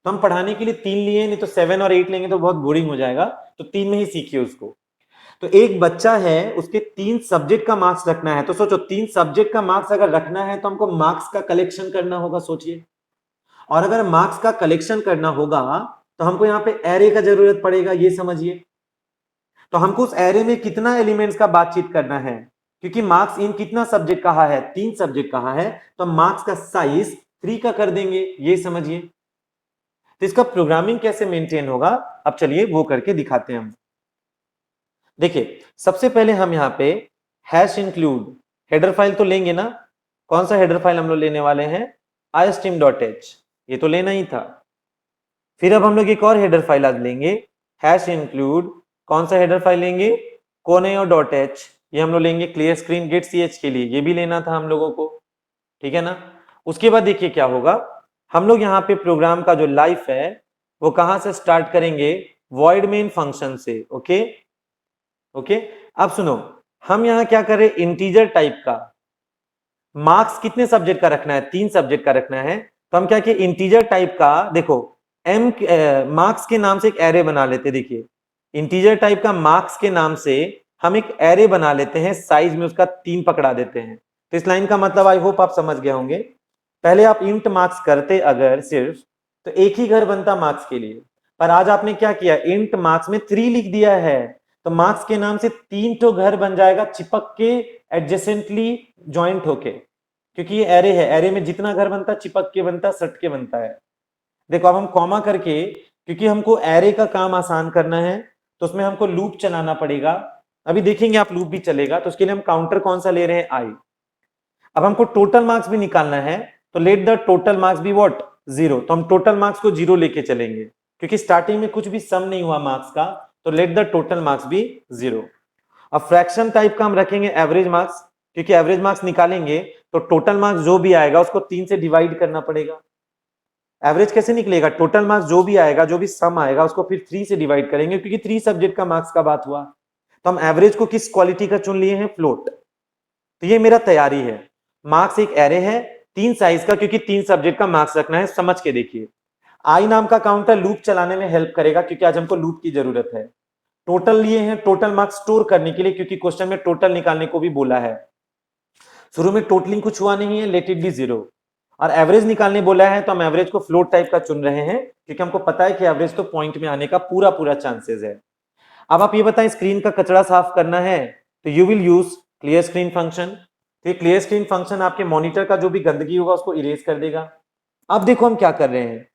तो हम पढ़ाने के लिए 3 लिए, नहीं तो 7 और 8 लेंगे तो बहुत बोरिंग हो जाएगा, तो 3 में ही सीखिए उसको। तो एक बच्चा है, उसके 3 सब्जेक्ट का मार्क्स रखना है, तो सोचो 3 सब्जेक्ट का मार्क्स अगर रखना है तो हमको मार्क्स का कलेक्शन करना होगा, सोचिए। और अगर मार्क्स का कलेक्शन करना होगा तो हमको यहाँ पे एरे का जरूरत पड़ेगा, ये समझिए। तो हमको उस एरे में कितना एलिमेंट्स का बातचीत करना है, क्योंकि मार्क्स इन कितना सब्जेक्ट कहा है? 3 सब्जेक्ट कहा है, तो मार्क्स का साइज 3 का कर देंगे, ये समझिए। तो इसका प्रोग्रामिंग कैसे मेंटेन होगा, अब चलिए वो करके दिखाते हैं हम। देखिए सबसे पहले हम यहाँ पे हैश इंक्लूड हेडर फाइल तो लेंगे ना। कौन सा हेडर फाइल हम लोग लेने वाले हैं? istream.h, ये तो लेना ही था। फिर अब हम लोग एक और हेडर फाइल आज लेंगे, हैश इंक्लूड, कौन सा हेडर फाइल लेंगे? coneo.h, ये हम लोग लेंगे क्लियर स्क्रीन गेट ch के लिए, ये भी लेना था हम लोगों को, ठीक है ना। उसके बाद देखिए क्या होगा, हम लोग यहाँ पे प्रोग्राम का जो लाइफ है वो कहां से स्टार्ट करेंगे? वॉइड मेन फंक्शन से। ओके ओके, अब सुनो, हम यहाँ क्या कर रहे हैं? इंटीजर टाइप का मार्क्स कितने सब्जेक्ट का रखना है? 3 सब्जेक्ट का रखना है। तो हम क्या किए, इंटीजर टाइप का, देखो एम मार्क्स के नाम से एक एरे बना लेते। देखिए इंटीजर टाइप का मार्क्स के नाम से हम एक एरे बना लेते हैं, साइज में उसका 3 पकड़ा देते हैं। तो इस लाइन का मतलब आई होप आप समझ गए होंगे। पहले आप इंट मार्क्स करते अगर सिर्फ, तो एक ही घर बनता मार्क्स के लिए, पर आज आपने क्या किया, इंट मार्क्स में 3 लिख दिया है, तो मार्क्स के नाम से 3 तो घर बन जाएगा चिपक के, एडजेसेंटली ज्वाइंट होके, क्योंकि ये एरे है, एरे में जितना घर बनता चिपक के बनता, सट के बनता है। देखो अब हम कॉमा करके, क्योंकि हमको एरे का काम आसान करना है तो उसमें हमको लूप चलाना पड़ेगा। अभी देखेंगे आप लूप भी चलेगा, तो उसके लिए हम काउंटर कौन सा ले रहे हैं? आई। अब हमको टोटल मार्क्स भी निकालना है, तो let the total marks be what? 0। तो हम टोटल मार्क्स को 0 लेके चलेंगे, क्योंकि स्टार्टिंग में कुछ भी सम नहीं हुआ मार्क्स का, तो let the total marks be 0। अब फ्रैक्शन टाइप का हम रखेंगे एवरेज मार्क्स, क्योंकि एवरेज मार्क्स निकालेंगे तो टोटल मार्क्स जो भी आएगा उसको 3 से डिवाइड करना पड़ेगा। एवरेज कैसे निकलेगा? टोटल मार्क्स जो भी आएगा, जो भी सम आएगा, उसको फिर 3 से डिवाइड करेंगे, क्योंकि 3 सब्जेक्ट का मार्क्स का बात हुआ। तो हम एवरेज को किस क्वालिटी का चुन लिए हैं? फ्लोट। तो ये मेरा तैयारी है। मार्क्स एक एरे है 3 साइज का, क्योंकि 3 सब्जेक्ट का मार्क्स रखना है, समझ के देखिए। आई नाम का काउंटर लूप चलाने में हेल्प करेगा, क्योंकि आज हमको लूप की जरूरत है। टोटल लिए हैं टोटल मार्क्स स्टोर करने के लिए, क्योंकि क्वेश्चन में टोटल निकालने को भी बोला है। शुरू में टोटलिंग कुछ हुआ नहीं है, लेट इट बी 0। और एवरेज निकालने बोला है, तो हम एवरेज को फ्लोट टाइप का चुन रहे हैं, क्योंकि हमको पता है कि एवरेज तो पॉइंट में आने का पूरा पूरा चांसेस है। अब आप ये बताएं, स्क्रीन का कचरा साफ करना है तो you will use clear screen function. तो क्लियर स्क्रीन फंक्शन आपके मॉनिटर का जो भी गंदगी होगा उसको इरेज कर देगा। अब देखो हम क्या कर रहे हैं,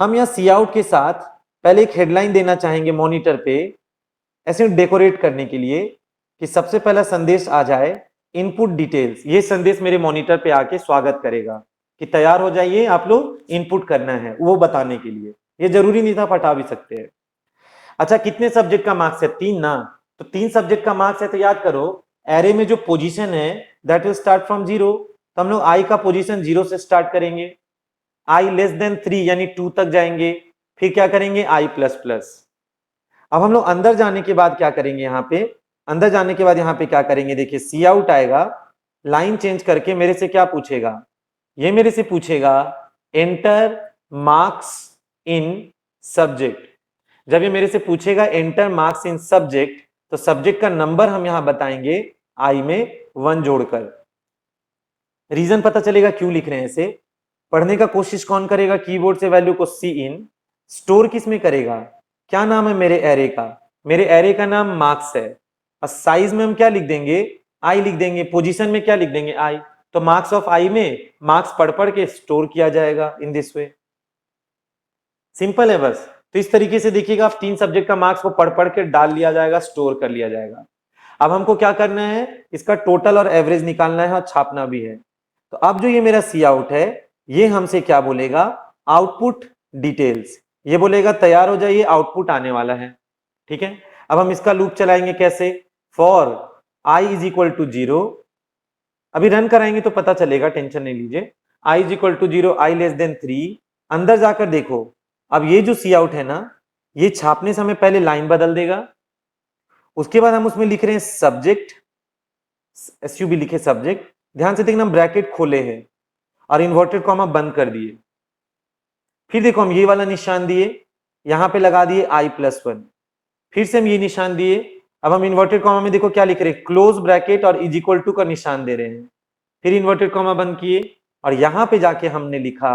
हम यहाँ सी आउट के साथ पहले एक हेडलाइन देना चाहेंगे मॉनिटर पे, ऐसे डेकोरेट करने के लिए कि सबसे पहला संदेश आ जाए इनपुट डिटेल्स। ये संदेश मेरे मॉनिटर पे आके स्वागत करेगा कि तैयार हो जाइए, आप लोग इनपुट करना है, वो बताने के लिए। ये जरूरी नहीं था, हटा भी सकते हैं। अच्छा कितने सब्जेक्ट का मार्क्स है? 3 ना। तो 3 सब्जेक्ट का मार्क्स है, तो याद करो एरे में जो पोजीशन है दैट विल स्टार्ट फ्रॉम 0। तो हम लोग आई का पोजीशन 0 से स्टार्ट करेंगे, आई लेस देन 3 यानी 2 तक जाएंगे, फिर क्या करेंगे? आई प्लस प्लस। अब हम लोग अंदर जाने के बाद क्या करेंगे? यहाँ पे अंदर जाने के बाद यहाँ पे क्या करेंगे? देखिए सी आउट आएगा, लाइन चेंज करके मेरे से क्या पूछेगा? ये मेरे से पूछेगा एंटर मार्क्स इन सब्जेक्ट। जब ये मेरे से पूछेगा एंटर मार्क्स इन सब्जेक्ट, तो सब्जेक्ट का नंबर हम यहां बताएंगे आई में 1 जोड़कर। रीजन पता चलेगा क्यों लिख रहे हैं इसे। पढ़ने का कोशिश कौन करेगा? कीबोर्ड से वैल्यू को सी इन, स्टोर किस में करेगा? क्या नाम है मेरे एरे का? मेरे एरे का नाम मार्क्स है, और साइज में हम क्या लिख देंगे? आई लिख देंगे। पोजीशन में क्या लिख देंगे? आई। तो मार्क्स ऑफ आई में मार्क्स पढ़ पढ़ के स्टोर किया जाएगा इन दिस वे। सिंपल है बस। तो इस तरीके से देखिएगा, आप 3 सब्जेक्ट का मार्क्स को पढ़ पढ़ के डाल लिया जाएगा, स्टोर कर लिया जाएगा। अब हमको क्या करना है? इसका टोटल और एवरेज निकालना है और छापना भी है। तो अब जो ये मेरा सी आउट है, ये हमसे क्या बोलेगा? Output details. ये बोलेगा तैयार हो जाइए, आउटपुट आने वाला है। ठीक है, अब हम इसका लूप चलाएंगे कैसे? For I is equal to 0। अभी रन कराएंगे तो पता चलेगा, टेंशन नहीं लीजिए। I is equal to 0, I less than 3। अंदर जाकर देखो, अब ये जो सी आउट है ना, ये छापने समय पहले लाइन बदल देगा, उसके बाद हम उसमें लिख रहे हैं सब्जेक्ट, SUB लिखे सब्जेक्ट, ध्यान से देखना ब्रैकेट खोले हैं और इन्वर्टेड कॉमा बंद कर दिए। फिर देखो हम ये वाला निशान दिए, यहां पे लगा दिए I+1, फिर से हम ये निशान दिए। अब हम इन्वर्टेड कॉमा में देखो क्या लिख रहे हैं, क्लोज ब्रैकेट और इज इक्वल टू का निशान दे रहे हैं, फिर इन्वर्टेड कॉमा बंद किए और यहां पे जाके हमने लिखा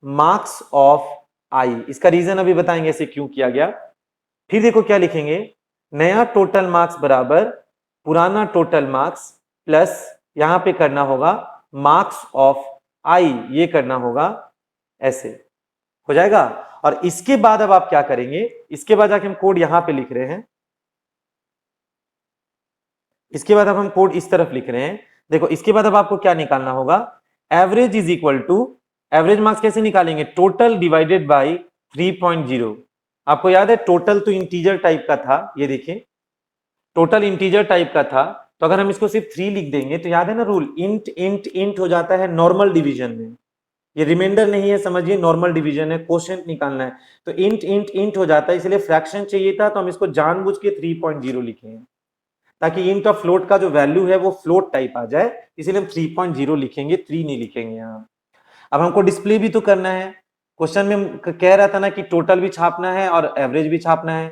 मार्क्स ऑफ I। इसका रीजन अभी बताएंगे ऐसे क्यों किया गया। फिर देखो क्या लिखेंगे, नया टोटल मार्क्स बराबर पुराना टोटल मार्क्स प्लस यहां पे करना होगा मार्क्स ऑफ I, ये करना होगा, ऐसे हो जाएगा। और इसके बाद अब आप क्या करेंगे, इसके बाद जाके हम कोड यहां पे लिख रहे हैं, इसके बाद अब हम कोड इस तरफ लिख रहे हैं। देखो इसके बाद अब आपको क्या निकालना होगा, average is equal to, average marks कैसे निकालेंगे, टोटल डिवाइडेड बाय 3.0। आपको याद है टोटल तो इंटीजर टाइप का था, ये देखिए टोटल इंटीजर टाइप का था, तो अगर हम इसको सिर्फ 3 लिख देंगे तो याद है ना रूल, इंट इंट इंट हो जाता है नॉर्मल डिवीजन में। ये रिमाइंडर नहीं है, समझिए नॉर्मल डिवीजन है, क्वोशिएंट निकालना है, तो इंट इंट इंट हो जाता है, इसलिए फ्रैक्शन चाहिए था तो हम इसको जानबूझ के 3.0 लिखे हैं, ताकि इंट और फ्लोट का जो वैल्यू है वो फ्लोट टाइप आ जाए, इसलिए हम 3.0 लिखेंगे, 3 नहीं लिखेंगे यहाँ। अब हमको डिस्प्ले भी तो करना है, क्वेश्चन में कह रहा था ना कि टोटल भी छापना है और एवरेज भी छापना है,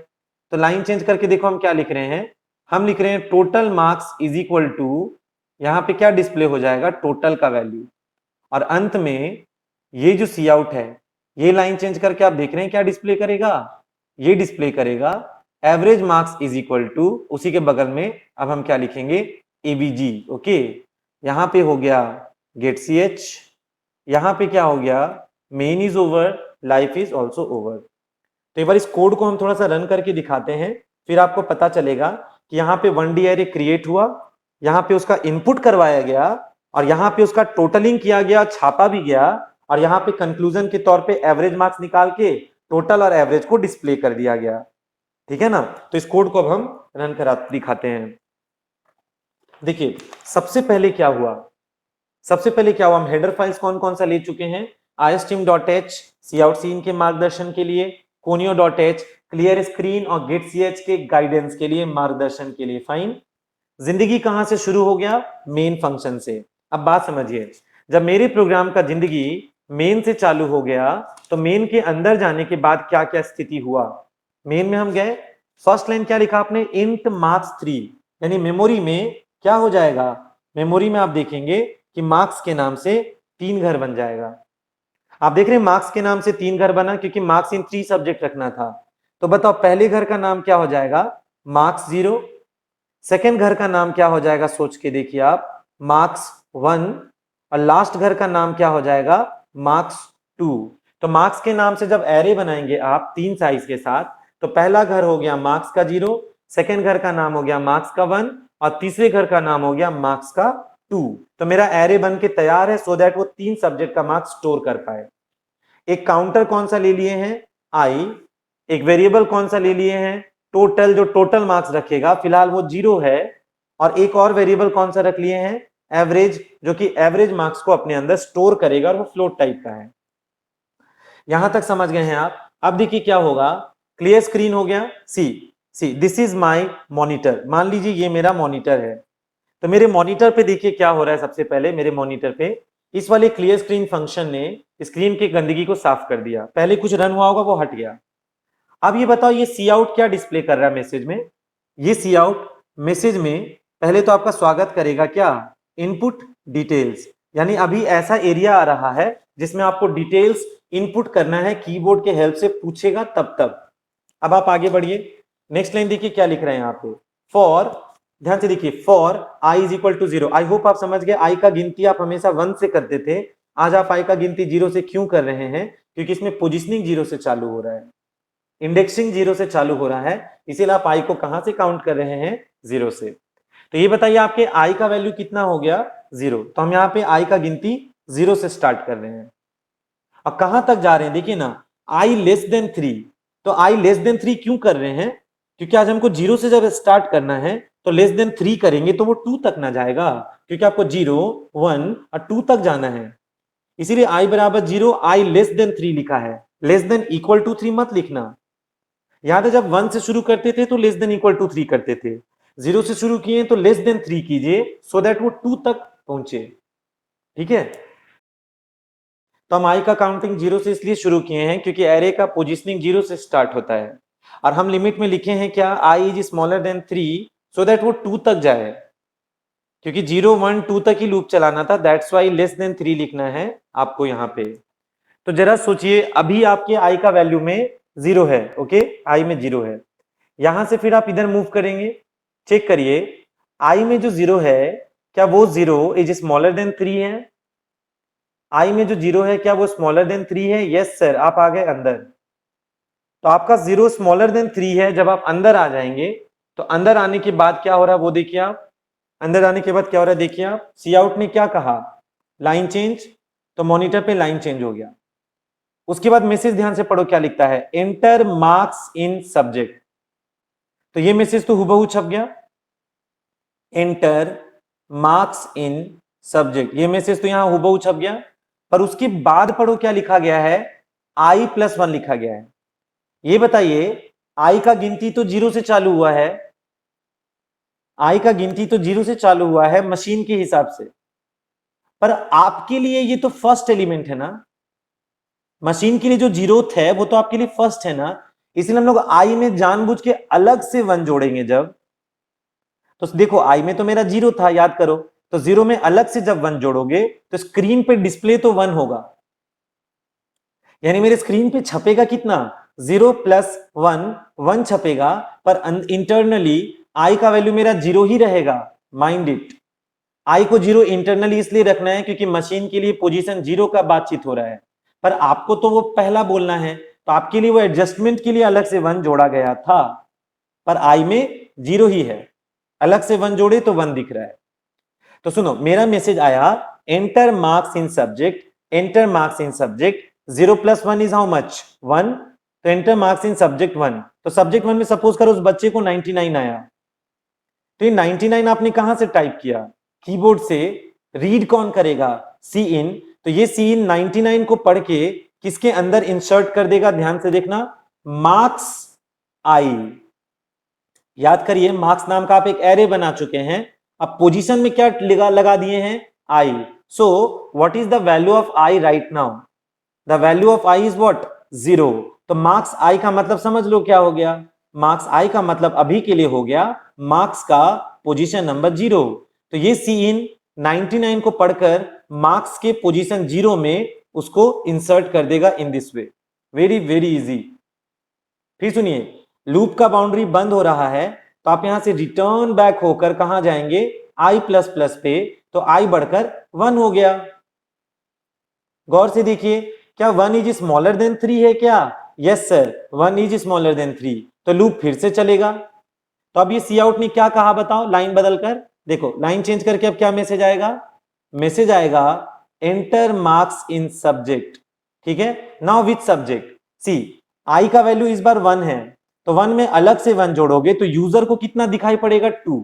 तो लाइन चेंज करके देखो हम क्या लिख रहे हैं, हम लिख रहे हैं total marks is equal to, यहाँ पे क्या डिस्प्ले हो जाएगा, टोटल का वैल्यू, और अंत में ये जो सी आउट है, ये लाइन चेंज करके आप देख रहे हैं क्या डिस्प्ले करेगा, ये डिस्प्ले करेगा average marks is equal to, उसी के बगल में अब हम क्या लिखेंगे, ABG। ओके, यहां पे हो गया गेट CH, यहां पे क्या हो गया, main is over, life is also over. तो एक बार इस कोड को हम थोड़ा सा रन करके दिखाते हैं, फिर आपको पता चलेगा कि यहाँ पे 1D एरे क्रिएट हुआ, यहाँ पे उसका इनपुट करवाया गया और यहाँ पे उसका टोटलिंग किया गया, छापा भी गया, और यहाँ पे कंक्लूजन के तौर पे एवरेज मार्क्स निकाल के टोटल और एवरेज को डिस्प्ले कर दिया गया। ठीक है ना, तो इस कोड को अब हम रन करा दिखाते हैं। देखिए सबसे पहले क्या हुआ, सबसे पहले क्या हुआ, हम हेडर फाइल्स कौन कौन सा ले चुके हैं, istream.h cout-scene के मार्गदर्शन के लिए, conio.h क्लियर स्क्रीन और getch के गाइडेंस के लिए, मार्गदर्शन के लिए, फाइन। जिंदगी कहां से शुरू हो गया, मेन फंक्शन से। अब बात समझिए, जब मेरे प्रोग्राम का जिंदगी मेन से चालू हो गया तो मेन के अंदर जाने के बाद क्या क्या स्थिति हुआ, मेन में हम गए, फर्स्ट लाइन क्या लिखा आपने, इंट मार्क्स 3, यानी मेमोरी में क्या हो जाएगा, मेमोरी में आप देखेंगे कि मार्क्स के नाम से 3 घर बन जाएगा। आप देख रहे हैं मार्क्स के नाम से 3 घर बना क्योंकि मार्क्स इन 3 सब्जेक्ट रखना था। तो बताओ पहले घर का नाम क्या हो जाएगा, मार्क्स 0, सेकेंड घर का नाम क्या हो जाएगा, सोच के देखिए आप, मार्क्स 1, और लास्ट घर का नाम क्या हो जाएगा, मार्क्स 2। तो मार्क्स के नाम से जब एरे बनाएंगे आप 3 साइज के साथ, तो पहला घर हो गया मार्क्स का 0, सेकेंड घर का नाम हो गया मार्क्स का 1, और तीसरे घर का नाम हो गया मार्क्स का 2। तो मेरा एरे बन के तैयार है, सो दैट वो 3 सब्जेक्ट का मार्क्स स्टोर कर पाए। एक काउंटर कौन सा ले लिए हैं, I, एक वेरिएबल कौन सा ले लिए हैं, टोटल, जो टोटल मार्क्स रखेगा, फिलहाल वो 0 है, और एक और वेरिएबल कौन सा रख लिए हैं, एवरेज, जो कि एवरेज मार्क्स को अपने अंदर स्टोर करेगा और वो फ्लोट टाइप का है। यहां तक समझ गए हैं आप। अब देखिए क्या होगा, क्लियर स्क्रीन हो गया, see this is my monitor, मान लीजिए ये मेरा मॉनिटर है, तो मेरे मॉनिटर पे देखिए क्या हो रहा है, सबसे पहले मेरे मॉनिटर पे इस वाले क्लियर स्क्रीन फंक्शन ने स्क्रीन की गंदगी को साफ कर दिया, पहले कुछ रन हुआ होगा वो हट गया। अब ये बताओ ये सी आउट क्या डिस्प्ले कर रहा है मैसेज में, ये सी आउट मैसेज में पहले तो आपका स्वागत करेगा क्या, इनपुट डिटेल्स, यानी अभी ऐसा एरिया आ रहा है जिसमें आपको डिटेल्स इनपुट करना है, कीबोर्ड के हेल्प से पूछेगा तब। अब आप आगे बढ़िए, नेक्स्ट लाइन देखिए क्या लिख रहे हैं यहाँ पे, फॉर, ध्यान से देखिए, for i is equal to 0। I hope आप समझ गए, i का गिनती आप हमेशा 1 से करते थे, आज आप i का गिनती 0 से क्यों कर रहे हैं, क्योंकि इसमें पोजिशनिंग 0 से चालू हो रहा है, इंडेक्सिंग 0 से चालू हो रहा है, इसीलिए आप i को कहां से काउंट कर रहे हैं, 0 से। तो ये बताइए आपके i का वैल्यू कितना हो गया, 0, तो हम यहाँ पे i का गिनती 0 से स्टार्ट कर रहे हैं। अब कहां तक जा रहे हैं, देखिए ना, i लेस देन 3, तो i लेस देन 3 क्यों कर रहे हैं, क्योंकि आज हमको 0 से जब स्टार्ट करना है तो लेस देन 3 करेंगे तो वो 2 तक ना जाएगा, क्योंकि आपको 0, 1 और 2 तक जाना है, इसीलिए i बराबर 0, i लेस देन 3 लिखा है, लेस देन इक्वल टू 3 मत लिखना। याद है जब 1 से शुरू करते थे तो लेस देन इक्वल टू 3 करते थे, 0 से शुरू किए तो लेस देन 3 कीजिए सो दैट वो 2 तक पहुंचे। ठीक है, तो हम i का काउंटिंग 0 से इसलिए शुरू किए हैं क्योंकि एरे का पोजिशनिंग 0 से स्टार्ट होता है और हम लिमिट में लिखे हैं क्या, i is smaller than 3 so that वो 2 तक जाए, क्योंकि 0 1 2 तक ही लूप चलाना था, दैट्स वाई लेस देन 3 लिखना है आपको यहाँ पे। तो जरा सोचिए, अभी आपके i का वैल्यू में 0 है, ओके, i में 0 है, यहां से फिर आप इधर मूव करेंगे, चेक करिए i में जो 0 है क्या वो 0 इज स्मॉलर देन 3 है, i में जो 0 है क्या वो स्मॉलर देन 3 है, यस सर, आप आ गए अंदर। तो आपका 0 स्मॉलर देन 3 है, जब आप अंदर आ जाएंगे तो अंदर आने के बाद क्या हो रहा है वो देखिए आप, अंदर आने के बाद क्या हो रहा है देखिए आप, सी आउट ने क्या कहा, लाइन चेंज, तो मॉनिटर पे लाइन चेंज हो गया। उसके बाद मैसेज ध्यान से पढ़ो क्या लिखता है, एंटर मार्क्स इन सब्जेक्ट, तो ये मैसेज तो हुबहू छप गया, एंटर मार्क्स इन सब्जेक्ट, ये मैसेज तो यहां हुबहू छप गया, पर उसके बाद पढ़ो क्या लिखा गया है, i+1 लिखा गया है। ये बताइए i का गिनती तो 0 से चालू हुआ है, i का गिनती तो 0 से चालू हुआ है मशीन के हिसाब से, पर आपके लिए ये तो फर्स्ट एलिमेंट है ना, मशीन के लिए जो 0th है वो तो आपके लिए फर्स्ट है ना, इसलिए हम लोग i में जानबूझ के अलग से 1 जोड़ेंगे जब, तो देखो i में तो मेरा 0 था, याद करो, तो 0 में अलग से जब 1 जोड़ोगे तो स्क्रीन पे डिस्प्ले तो 1 होगा, यानी मेरे स्क्रीन पे छपेगा कितना, 0 + 1 1 छपेगा, पर इंटरनली i का वैल्यू मेरा 0 ही रहेगा, माइंड इट, i को 0 इंटरनली इसलिए रखना है क्योंकि मशीन के लिए पोजीशन 0 का बातचीत हो रहा है, पर आपको तो वो पहला बोलना है, तो आपके लिए वो एडजस्टमेंट के लिए अलग से 1 जोड़ा गया था, पर i में 0 ही है, अलग से 1 जोड़े तो 1 दिख रहा है। तो सुनो, मेरा मैसेज आया, enter marks in subject, enter marks in subject, 0 + 1 is how much, 1, तो एंटर मार्क्स इन सब्जेक्ट 1, तो सब्जेक्ट 1 में सपोज करो उस बच्चे को 99 आया, तो ये 99 आपने कहां से टाइप किया, कीबोर्ड से, रीड कौन करेगा, सी इन, तो ये सी इन 99 को पढ़ के किसके अंदर इंसर्ट कर देगा, ध्यान से देखना, मार्क्स आई, याद करिए मार्क्स नाम का आप एक एरे बना चुके हैं, अब पोजीशन में क्या लगा दिए हैं, I, so what is the value of I right now, the value of I is what, 0, तो मार्क्स आई का मतलब समझ लो क्या हो गया, मार्क्स आई का मतलब अभी के लिए हो गया मार्क्स का पोजीशन नंबर 0, तो ये सी इन 99 को पढ़कर मार्क्स के पोजीशन 0 में उसको इंसर्ट कर देगा in this way, very very easy. फिर सुनिए, लूप का बाउंड्री बंद हो रहा है, तो आप यहां से रिटर्न बैक होकर कहां जाएंगे, i++ पे, तो i बढ़कर 1 हो गया। गौर से देखिए, क्या 1 इज स्मॉलर देन 3 है क्या, yes sir, 1 is smaller than 3, तो लूप फिर से चलेगा। तो अब ये सी आउट ने क्या कहा बताओ, लाइन बदलकर, देखो लाइन चेंज करके अब क्या मैसेज आएगा, मैसेज आएगा एंटर मार्क्स इन सब्जेक्ट, ठीक है, नाउ विथ सब्जेक्ट, सी आई का वैल्यू इस बार 1 है, तो 1 में अलग से 1 जोड़ोगे तो यूजर को कितना दिखाई पड़ेगा, 2,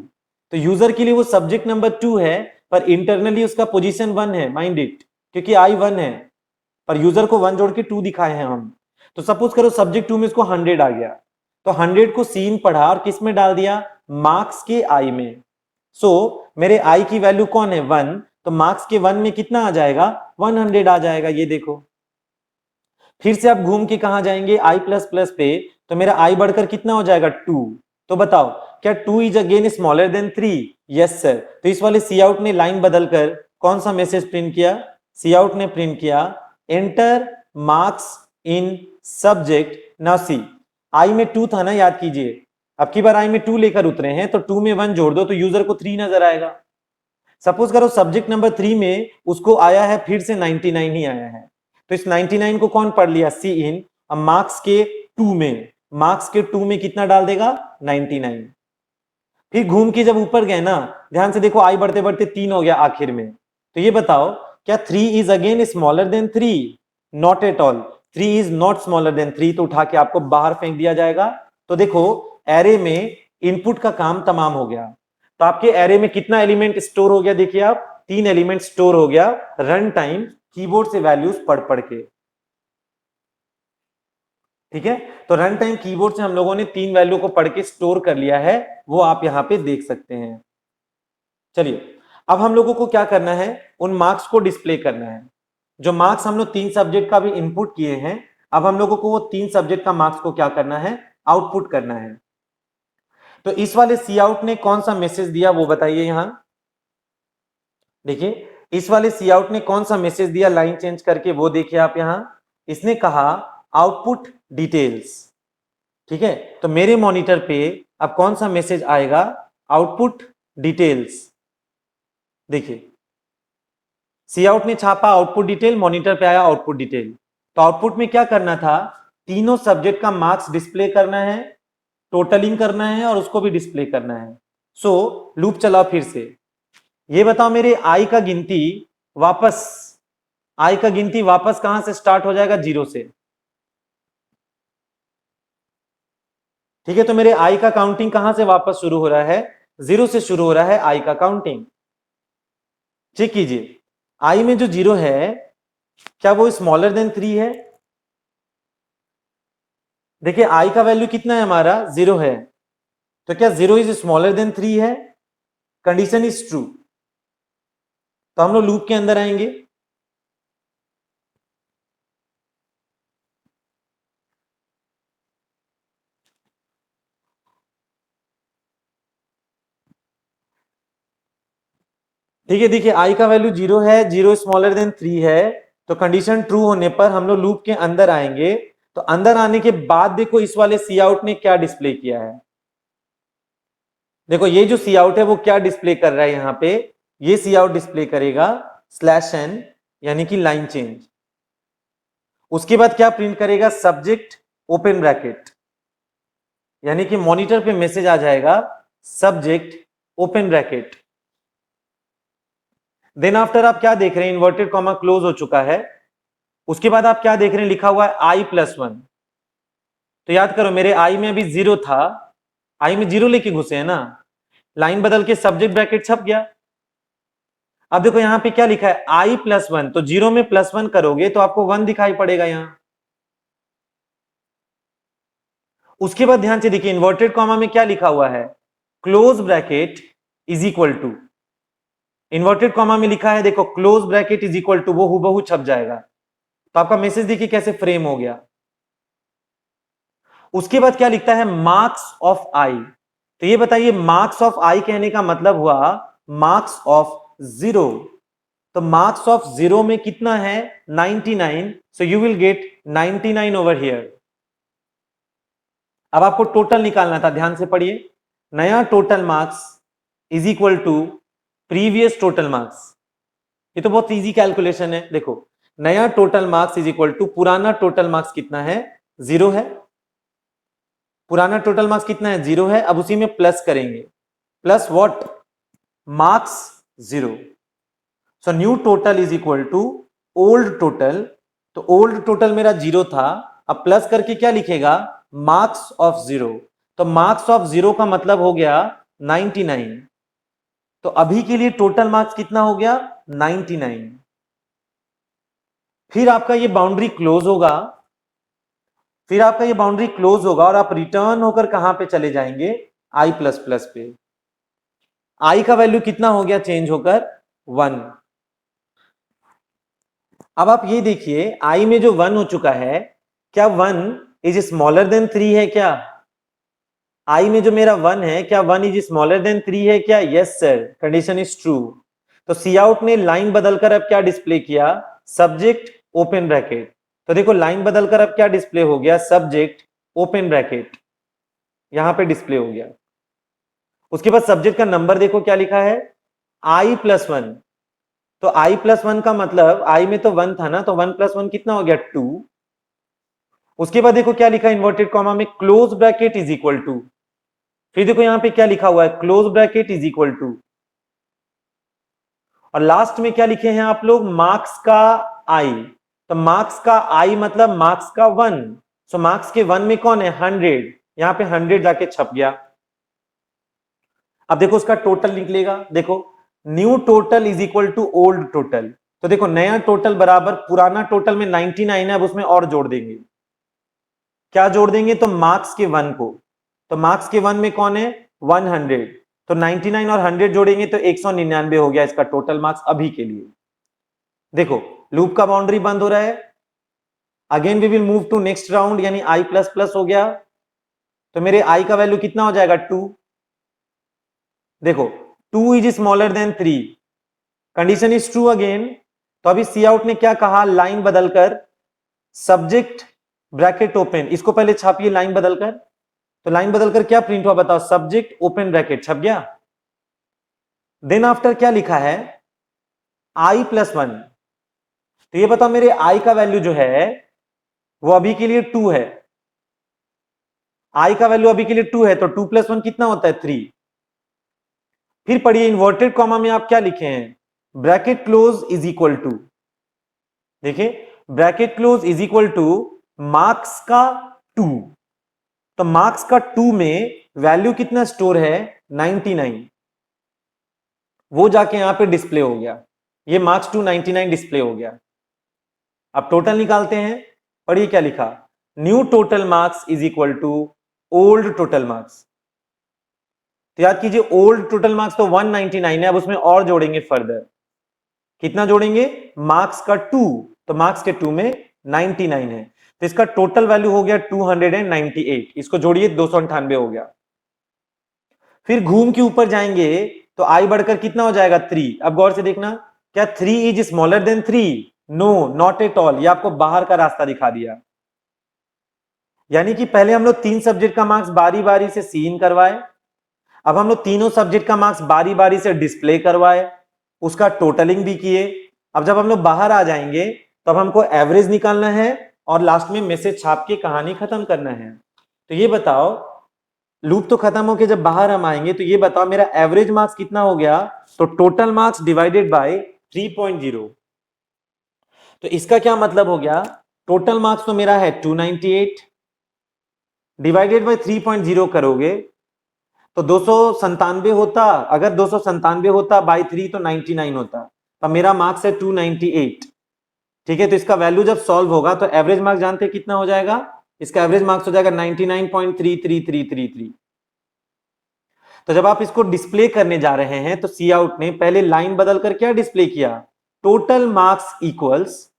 तो यूजर के लिए वो सब्जेक्ट नंबर 2 है, पर इंटरनली उसका पोजीशन 1 है, माइंड इट, क्योंकि आई 1 है, पर यूजर को 1 जोड़ के 2 दिखाए हैं हम, तो सपोज करो सब्जेक्ट 2 में इसको 100 आ गया, तो 100 को सीन पढ़ा और किस में डाल दिया, मार्क्स के आई में, सो मेरे आई की वैल्यू कौन है, 1, तो मार्क्स के 1 में कितना आ जाएगा, 100 आ जाएगा, ये देखो। फिर से आप घूम के कहां जाएंगे, i++ पे, तो मेरा i बढ़कर कितना हो जाएगा, 2, तो बताओ क्या 2 is again smaller than 3, yes sir, तो इस वाले सी आउट ने लाइन बदलकर कौन सा मैसेज प्रिंट किया, सी आउट ने प्रिंट किया enter marks in subject, now C I में 2 था ना, याद कीजिए, अब की बार आई में 2 लेकर उतरे हैं, तो 2 में 1 जोड़ दो तो यूजर को 3 नजर आएगा, सपोज करो सब्जेक्ट नंबर 3 में उसको आया है फिर से 99 ही आया है, तो इस 99 को कौन पढ़ लिया, सी इन, अब मार्क्स के 2 में, मार्क्स के 2 में कितना डाल देगा, 99, फिर घूम के जब ऊपर गए ना, ध्यान से देखो आई बढ़ते बढ़ते 3 हो गया आखिर में, तो ये बताओ क्या 3 is again smaller than 3, not at all, 3 is not smaller than 3, तो उठा के आपको बाहर फेंक दिया जाएगा। तो देखो एरे में इनपुट का काम तमाम हो गया, तो आपके एरे में कितना एलिमेंट स्टोर हो गया, देखिए आप 3 एलिमेंट स्टोर हो गया रन टाइम कीबोर्ड से वैल्यूज पढ़ पढ़ के। ठीक है, तो रन टाइम कीबोर्ड से हम लोगों ने 3 वैल्यू को पढ़ के स्टोर कर लिया है, वो आप यहां पे देख सकते हैं। चलिए, अब हम लोगों को क्या करना है, उन मार्क्स को डिस्प्ले करना है। जो मार्क्स हम लोग 3 सब्जेक्ट का भी इनपुट किए हैं, अब हम लोगों को वो 3 सब्जेक्ट का मार्क्स को क्या करना है, आउटपुट करना है। तो इस वाले सी आउट ने कौन सा मैसेज दिया वो बताइए। यहां देखिए, इस वाले सी आउट ने कौन सा मैसेज दिया लाइन चेंज करके, वो देखिए आप यहां। इसने कहा आउटपुट डिटेल्स। ठीक है, तो मेरे मॉनिटर पे अब कौन सा मैसेज आएगा, आउटपुट डिटेल्स। देखिए, सी आउट ने छापा आउटपुट डिटेल, मॉनिटर पे आया आउटपुट डिटेल। तो आउटपुट में क्या करना था, तीनों सब्जेक्ट का मार्क्स डिस्प्ले करना है, टोटलिंग करना है और उसको भी डिस्प्ले करना है। सो लूप चलाओ फिर से। ये बताओ मेरे आई का गिनती वापस, आई का गिनती वापस कहां से स्टार्ट हो जाएगा, 0 से। ठीक है, तो मेरे आई का काउंटिंग कहां से वापस शुरू हो रहा है, 0 से शुरू हो रहा है आई का काउंटिंग। चेक कीजिए, आई में जो 0 है क्या वो स्मॉलर देन 3 है। देखिए आई का वैल्यू कितना है हमारा, 0 है, तो क्या 0 इज स्मॉलर देन 3 है, कंडीशन इज ट्रू। तो हम लोग लूप के अंदर आएंगे। ठीक है, देखिए आई का वैल्यू 0 है, 0 स्मॉलर देन 3 है, तो कंडीशन ट्रू होने पर हम लोग लूप के अंदर आएंगे। तो अंदर आने के बाद देखो इस वाले सी आउट ने क्या डिस्प्ले किया है। देखो ये जो सी आउट है वो क्या डिस्प्ले कर रहा है, यहां पे ये सी आउट डिस्प्ले करेगा /n, यानी कि लाइन चेंज। उसके बाद क्या प्रिंट करेगा, सब्जेक्ट ओपन ब्रैकेट, यानी कि मॉनिटर पे मैसेज आ जाएगा subject open bracket. Then after आप क्या देख रहे हैं, इन्वर्टेड कॉमा क्लोज हो चुका है। उसके बाद आप क्या देख रहे हैं, लिखा हुआ है i+1। तो याद करो मेरे आई में अभी 0 था, आई में 0 लेके घुसे हैं ना, लाइन बदल के सब्जेक्ट ब्रैकेट छप गया। अब देखो यहां पे क्या लिखा है, i+1, तो 0 में +1 करोगे तो आपको 1 दिखाई पड़ेगा यहां। उसके बाद ध्यान से देखिए, इन्वर्टेड कॉमा में क्या लिखा हुआ है, close bracket is equal to, inverted comma में लिखा है देखो close bracket is equal to, वो हूबहू छप जाएगा। तो आपका मैसेज देखिए कैसे फ्रेम हो गया। उसके बाद क्या लिखता है, मार्क्स ऑफ आई। तो ये बताइए मार्क्स ऑफ आई कहने का मतलब हुआ मार्क्स ऑफ 0। तो मार्क्स ऑफ 0 में कितना है, 99, so you will get 99 over here. अब आपको टोटल निकालना था, ध्यान से पढ़िए। नया total marks is equal to previous total marks. ये तो बहुत इजी कैलकुलेशन है। देखो नया total marks is equal to पुराना टोटल मार्क्स कितना है, 0 है। पुराना टोटल मार्क्स कितना है, 0 है। अब उसी में प्लस करेंगे, plus what, marks 0। So new total is equal to old total. तो ओल्ड टोटल मेरा 0 था, अब प्लस करके क्या लिखेगा, मार्क्स ऑफ 0। तो मार्क्स ऑफ 0 का मतलब हो गया 99। तो अभी के लिए टोटल मार्क्स कितना हो गया, 99। फिर आपका ये बाउंड्री क्लोज होगा, फिर आपका ये बाउंड्री क्लोज होगा और आप रिटर्न होकर कहां पे चले जाएंगे, i++ पे। i का वैल्यू कितना हो गया चेंज होकर, 1। अब आप ये देखिए i में जो 1 हो चुका है, क्या 1 इज स्मॉलर देन 3 है क्या, i में जो मेरा 1 है क्या 1 इज स्मॉलर देन 3 है क्या, yes sir, condition is true. तो सी आउट ने लाइन बदलकर अब क्या डिस्प्ले किया, सब्जेक्ट ओपन ब्रैकेट। तो देखो लाइन बदलकर अब क्या डिस्प्ले हो गया, सब्जेक्ट ओपन ब्रैकेट, यहां पे डिस्प्ले हो गया। उसके बाद सब्जेक्ट का नंबर देखो क्या लिखा है, i+1। तो i+1 का मतलब i में तो 1 था ना, तो 1+1 कितना हो गया, 2। उसके बाद देखो क्या लिखा है इन्वर्टेड कॉमा में, close bracket is equal to. फिर देखो यहां पे क्या लिखा हुआ है, close bracket is equal to, और लास्ट में क्या लिखे हैं आप लोग, मार्क्स का i। तो मार्क्स का i मतलब मार्क्स का 1। सो मार्क्स के 1 में कौन है, 100। यहां पे 100 जाके छप गया। अब देखो उसका टोटल निकलेगा, देखो new total is equal to old total. तो देखो नया टोटल बराबर पुराना टोटल में 99 है, अब उसमें और जोड़ देंगे। क्या जोड़ देंगे? तो मार्क्स के 1 को, तो मार्क्स के 1 में कौन है? 100, तो 99 और 100 जोड़ेंगे तो 199 हो गया इसका टोटल मार्क्स अभी के लिए। देखो लूप का बाउंड्री बंद हो रहा है। Again we will move to next round, यानी i प्लस प्लस हो गया, तो मेरे i का वैल्यू कितना हो जाएगा? 2। देखो 2 is smaller than 3, condition is true again. तो अभी सी आउट ने क्या कहा? लाइन बदलकर सब्जेक्ट ब्रैकेट ओपन, इसको पहले छापिए लाइन बदलकर। तो लाइन बदलकर क्या प्रिंट हुआ बताओ? सब्जेक्ट ओपन ब्रैकेट छप गया। देन आफ्टर क्या लिखा है? i plus 1। तो ये बताओ मेरे i का वैल्यू जो है वो अभी के लिए 2 है। i का वैल्यू अभी के लिए 2 है, तो 2 प्लस 1 कितना होता है? 3। फिर पढ़िए इन्वर्टेड कॉमा में आप क्या लिखे हैं? Bracket close is equal to, देखिए bracket close is equal to marks का 2। तो मार्क्स का 2 में वैल्यू कितना स्टोर है? 99। वो जाके यहां पे डिस्प्ले हो गया, ये मार्क्स 299 डिस्प्ले हो गया। अब टोटल निकालते हैं। पढ़िए क्या लिखा? New total marks is equal to old total marks. तो याद कीजिए ओल्ड टोटल मार्क्स तो 199 है, अब उसमें और जोड़ेंगे फर्दर। कितना जोड़ेंगे? मार्क्स का 2, तो मार्क्स के 2 में 99 है, तो इसका टोटल वैल्यू हो गया 298। इसको जोड़िए 298 हो गया। फिर घूम के ऊपर जाएंगे तो आई बढ़कर कितना हो जाएगा? 3। अब गौर से देखना, क्या 3 is smaller than 3? No, not at all. ये आपको बाहर का रास्ता दिखा दिया। यानी कि पहले हम लोग 3 सब्जेक्ट का मार्क्स बारी बारी से सीन करवाए, अब हम लोग तीनों सब्जेक्ट का मार्क्स बारी बारी से डिस्प्ले करवाए, उसका टोटलिंग भी किए। अब जब हम लोग बाहर आ जाएंगे तब हमको एवरेज निकालना है और लास्ट में मैसेज छाप के कहानी खत्म करना है। तो ये बताओ, लूप तो खत्म होके जब बाहर हम आएंगे तो ये बताओ मेरा एवरेज मार्क्स कितना हो गया? तो टोटल मार्क्स डिवाइडेड बाय 3.0। तो इसका क्या मतलब हो गया? टोटल मार्क्स तो मेरा है 298, डिवाइडेड बाय 3.0 करोगे तो 297 होता। अगर 297 होता बाई 3 तो 99 होता, तो मेरा मार्क्स है 298। ठीक है, तो इसका वैल्यू जब सॉल्व होगा तो एवरेज मार्क्स जानते हैं कितना हो जाएगा? इसका एवरेज मार्क्स हो जाएगा 99.33333। तो जब आप इसको डिस्प्ले करने जा रहे हैं तो सी आउट ने पहले लाइन बदलकर क्या डिस्प्ले किया? टोटल मार्क्स इक्वल्स,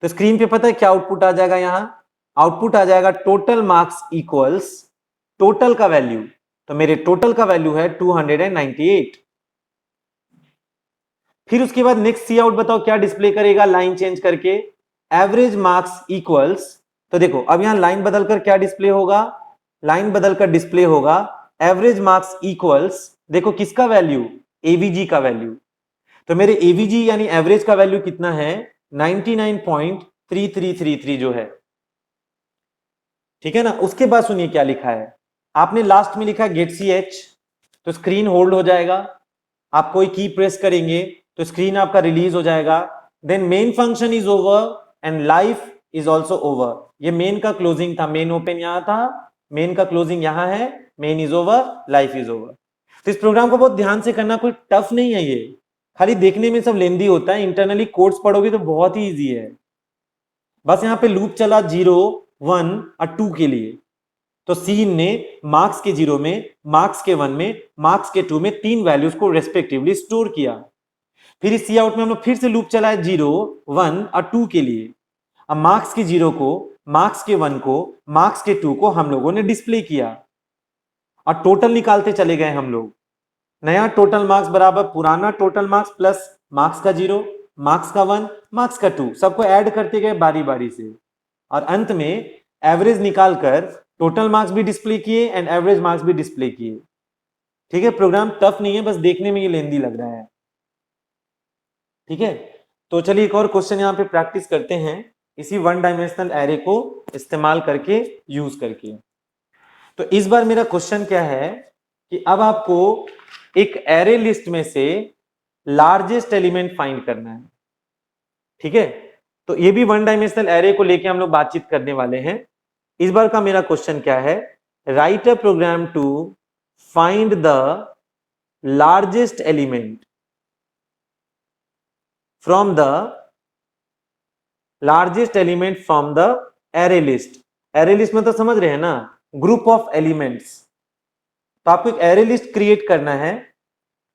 तो स्क्रीन पे पता है क्या आउटपुट आ जाएगा? यहां आउटपुट आ जाएगा टोटल मार्क्स इक्वल्स टोटल का वैल्यू। तो मेरे टोटल का वैल्यू है 298। फिर उसके बाद नेक्स्ट सी आउट बताओ क्या डिस्प्ले करेगा लाइन चेंज करके? एवरेज मार्क्स इक्वल्स, तो देखो अब यहां लाइन बदलकर क्या डिस्प्ले होगा? लाइन बदलकर डिस्प्ले होगा एवरेज मार्क्स इक्वल्स, देखो किसका वैल्यू? एवीजी का वैल्यू। तो मेरे एवीजी यानी एवरेज का वैल्यू कितना है? 99.3333 जो है। ठीक है ना? उसके बाद सुनिए क्या लिखा है, आपने लास्ट में लिखा गेट सी एच, तो स्क्रीन होल्ड हो जाएगा। आप कोई की प्रेस करेंगे तो स्क्रीन आपका रिलीज हो जाएगा। Then main function is over and life is also over. ये मेन का क्लोजिंग था, मेन ओपन यहां था, मेन का क्लोजिंग यहां है, main is over, life is over. तो इस प्रोग्राम को बहुत ध्यान से करना, कोई टफ नहीं है ये, खाली देखने में सब लेंदी होता है, इंटरनली कोड्स पढ़ोगे तो बहुत ही ईजी है। बस यहां पे लूप चला 0 1 और 2 के लिए, तो सी ने मार्क्स के 0 में, मार्क्स के 1 में, मार्क्स के 2 में 3 वैल्यूज को रेस्पेक्टिवली स्टोर किया। फिर इस सी आउट में हम लोग फिर से लूप चलाए 0 1 और 2 के लिए। अब मार्क्स के 0 को, मार्क्स के 1 को, मार्क्स के 2 को हम लोगों ने डिस्प्ले किया और टोटल निकालते चले गए हम लोग। नया टोटल मार्क्स बराबर पुराना टोटल मार्क्स प्लस मार्क्स का 0, मार्क्स का 1, मार्क्स का 2, सबको ऐड करते गए बारी बारी से, और अंत में एवरेज निकालकर टोटल मार्क्स भी डिस्प्ले किए एंड एवरेज मार्क्स भी डिस्प्ले किए। ठीक है, प्रोग्राम टफ नहीं है, बस देखने में ये लेंदी लग रहा है। ठीक है, तो चलिए एक और क्वेश्चन यहां पे प्रैक्टिस करते हैं इसी वन डायमेंशनल एरे को इस्तेमाल करके, यूज करके। तो इस बार मेरा क्वेश्चन क्या है कि अब आपको एक एरे लिस्ट में से लार्जेस्ट एलिमेंट फाइंड करना है। ठीक है, तो ये भी वन डायमेंशनल एरे को लेके हम लोग बातचीत करने वाले हैं। इस बार का मेरा क्वेश्चन क्या है? Write a program to find the largest element from the largest element from the array list array list मतलब समझ रहे हैं ना, ग्रुप ऑफ एलिमेंट्स। तो आपको एक एरे लिस्ट क्रिएट करना है।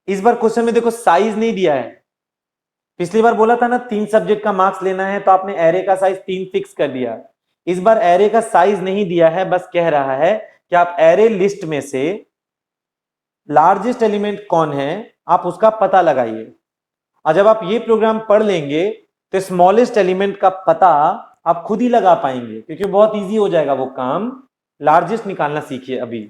इस बार क्वेश्चन में देखो साइज नहीं दिया है। पिछली बार बोला था ना 3 सब्जेक्ट का मार्क्स लेना है, तो आपने एरे का साइज 3 फिक्स कर दिया। इस बार एरे का साइज नहीं दिया है, बस कह रहा है कि आप एरे लिस्ट में से लार्जेस्ट एलिमेंट कौन है आप उसका पता लगाइए। और जब आप ये प्रोग्राम पढ़ लेंगे तो स्मॉलेस्ट एलिमेंट का पता आप खुद ही लगा पाएंगे, क्योंकि बहुत इजी हो जाएगा वो काम। लार्जेस्ट निकालना सीखिए अभी।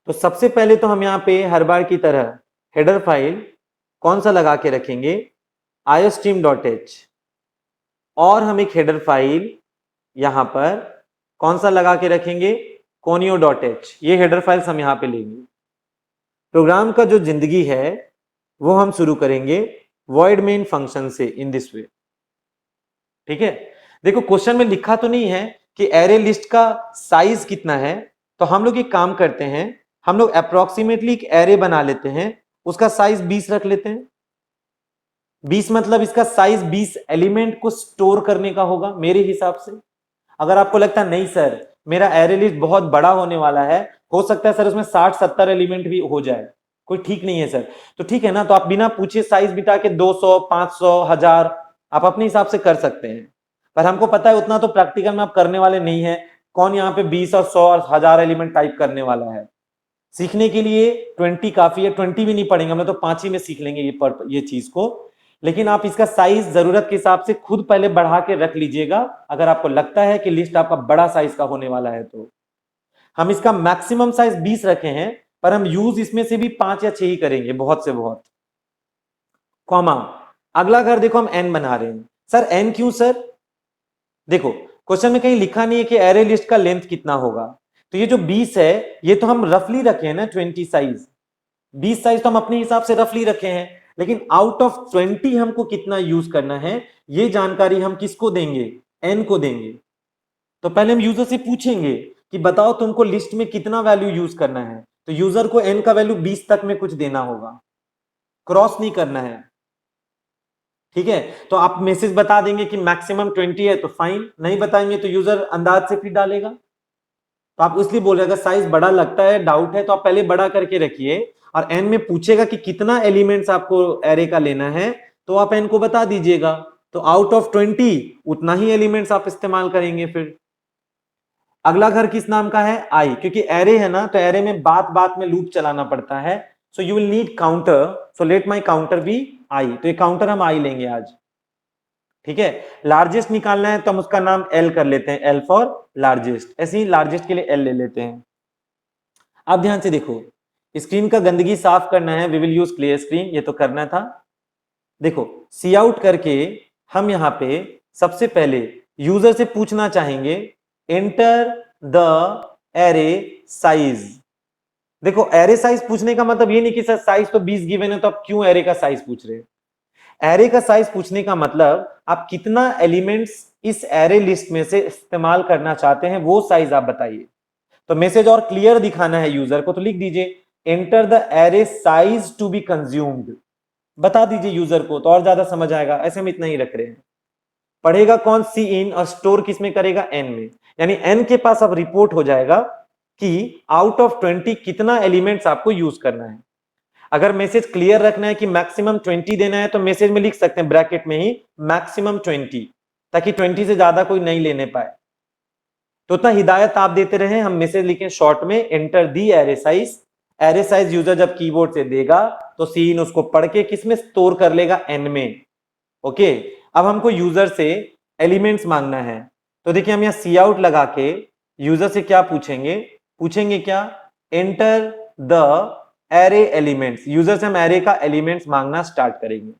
तो सबसे पहले तो हम यहां पे हर बार की तरह हेडर फाइल कौन सा लगा के रखेंगे, iostream.h। और हम एक हेडर फाइल यहां पर कौन सा लगा के रखेंगे, conio.h। ये हेडर फाइल्स हम यहां पे लेंगे। प्रोग्राम का जो जिंदगी है वो हम शुरू करेंगे void main फंक्शन से इन दिस वे। ठीक है, देखो क्वेश्चन में लिखा तो नहीं है कि एरे लिस्ट का साइज कितना है, तो हम लोग एक काम करते हैं, हम लोग अप्रोक्सीमेटली एक एरे बना लेते हैं, उसका साइज 20 रख लेते हैं। 20 मतलब इसका साइज 20 एलिमेंट को स्टोर करने का होगा मेरे हिसाब से। अगर आपको लगता है नहीं सर मेरा एरे लिस्ट बहुत बड़ा होने वाला है, हो सकता है सर उसमें 60-70 एलिमेंट भी हो जाए, कोई ठीक नहीं है सर, तो ठीक है ना, तो आप बिना पूछे साइज बिठा के 200, 500, 1000 आप अपने हिसाब से कर सकते हैं। पर हमको पता है उतना तो प्रैक्टिकल में आप करने वाले नहीं है। कौन यहाँ पे 20 और 100 और 1000 एलिमेंट टाइप करने वाला है। सीखने के लिए 20 काफी है, 20 भी नहीं पढ़ेंगे हम तो 5 ही में सीख लेंगे ये चीज को। लेकिन आप इसका साइज जरूरत के हिसाब से खुद पहले बढ़ा के रख लीजिएगा, अगर आपको लगता है कि लिस्ट आपका बड़ा साइज का होने वाला है तो। हम इसका मैक्सिमम साइज 20 रखे हैं, पर हम यूज इसमें से भी 5 या 6 ही करेंगे, बहुत से बहुत। कॉमा, अगला घर देखो हम n बना रहे हैं। सर n क्यों सर, देखो क्वेश्चन में कहीं लिखा नहीं है कि एरे लिस्ट का लेंथ कितना होगा। तो ये जो 20 है ये तो हम रफली रखे हैं ना, 20 साइज, 20 साइज तो हम अपने हिसाब से रफली रखे हैं। लेकिन आउट ऑफ 20 हमको कितना यूज करना है ये जानकारी हम किसको देंगे, n को देंगे। तो पहले हम यूजर से पूछेंगे कि बताओ तुमको लिस्ट में कितना वैल्यू यूज करना है, तो यूजर को n का वैल्यू 20 तक में कुछ देना होगा, क्रॉस नहीं करना है। ठीक है, तो आप मैसेज बता देंगे कि मैक्सिमम 20 है तो फाइन, नहीं बताएंगे तो यूजर अंदाज से फिर डालेगा। तो आप इसलिए बोल रहे, अगर साइज बड़ा लगता है, डाउट है, तो आप पहले बड़ा करके रखिए। और एन में पूछेगा कि कितना एलिमेंट्स आपको एरे का लेना है, तो आप एन को बता दीजिएगा। तो आउट ऑफ 20 उतना ही एलिमेंट्स आप इस्तेमाल करेंगे। फिर अगला घर किस नाम का है, आई, क्योंकि एरे है ना, तो एरे में बात बात में लूप चलाना पड़ता है। So you will need counter, so let my counter be i. तो ये काउंटर हम आई लेंगे आज। ठीक है, लार्जेस्ट निकालना है तो हम उसका नाम एल कर लेते हैं, एल फॉर लार्जेस्ट। ऐसे ही लार्जेस्ट के लिए एल ले लेते हैं। अब ध्यान से देखो, स्क्रीन का गंदगी साफ करना है, we will use clear screen, ये तो करना था। देखो सी आउट करके हम यहां पे सबसे पहले यूजर से पूछना चाहेंगे एंटर द एरे साइज। देखो एरे साइज पूछने का मतलब ये नहीं कि सर साइज तो 20 गिवन है तो आप क्यों एरे का साइज पूछ रहे हैं। एरे का साइज पूछने का मतलब आप कितना एलिमेंट्स इस एरे लिस्ट में से इस्तेमाल करना चाहते हैं वो साइज आप बताइए। तो मैसेज और क्लियर दिखाना है यूजर को, तो लिख दीजिए enter the array size to be consumed, बता दीजिए यूजर को, तो और ज्यादा समझ आएगा। ऐसे में इतना ही रख रहे हैं। पढ़ेगा कौन, सी इन, और स्टोर किसमें करेगा, एन में। यानी एन के पास अब रिपोर्ट हो जाएगा कि आउट ऑफ 20 कितना एलिमेंट्स आपको यूज करना है। अगर मैसेज क्लियर रखना है कि मैक्सिमम 20 देना है, तो मैसेज में लिख सकते हैं ब्रैकेट में ही मैक्सिमम 20, ताकि 20 से ज्यादा कोई नहीं लेने पाए। तो उतना हिदायत आप देते रहे, हम मैसेज लिखें शॉर्ट में enter the array size. Array size user जब कीबोर्ड से देगा तो सीन उसको पढ़ के किसमें स्टोर कर लेगा, एन में। ओके, अब हमको यूजर से एलिमेंट्स मांगना है। तो देखिए हम यहां सी आउट लगा के यूजर से क्या पूछेंगे, पूछेंगे क्या, enter the array elements. User से हम एरे का एलिमेंट्स मांगना स्टार्ट करेंगे।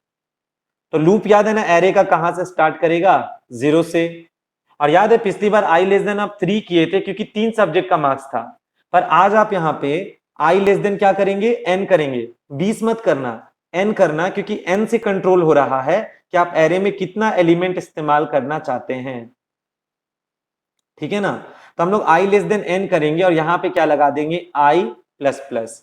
तो लूप याद है ना, एरे का कहां से स्टार्ट करेगा, 0 से। और याद है पिछली बार आई लेस देन आप 3 किए थे, क्योंकि 3 सब्जेक्ट का मार्क्स था। पर आज आप यहां पे आई लेस देन क्या करेंगे, एन करेंगे। 20 मत करना, एन करना, क्योंकि एन से कंट्रोल हो रहा है कि आप एरे में कितना एलिमेंट इस्तेमाल करना चाहते हैं। ठीक है ना, तो हम लोग आई लेस देन एन करेंगे और यहां पे क्या लगा देंगे, आई प्लस प्लस।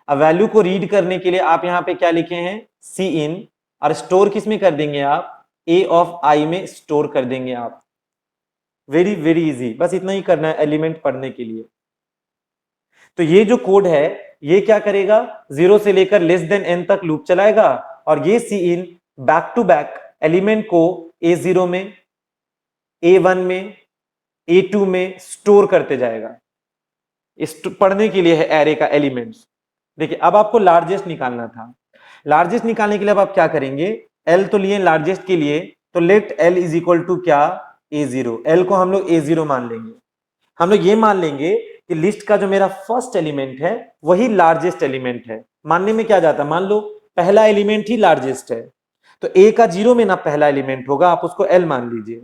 अब वैल्यू को रीड करने के लिए आप यहां पे क्या लिखे हैं, सी इन, और स्टोर किस में कर देंगे आप, ए ऑफ आई में स्टोर कर देंगे आप। वेरी वेरी इजी, बस इतना ही करना है एलिमेंट पढ़ने के लिए। तो ये जो कोड है ये क्या करेगा, 0 से लेकर लेस देन n तक लूप चलाएगा और ये C in back to back element को A0 में, A1 में, A2 में स्टोर करते जाएगा। इस पढ़ने के लिए है एरे का एलिमेंट्स। देखिए अब आपको लार्जेस्ट निकालना था, लार्जेस्ट निकालने के लिए अब आप क्या करेंगे, L तो लिए लार्जेस्ट के लिए, तो let L is equal to क्या, A0। L को हम लोग A0 मान लेंगे। हम लोग ये मान लेंगे कि लिस्ट का जो मेरा फर्स्ट एलिमेंट है वही लार्जेस्ट एलिमेंट है। मानने में क्या जाता है, मान लो पहला एलिमेंट ही लार्जेस्ट है, तो A का 0 में ना पहला एलिमेंट होगा, आप उसको L मान लीजिए।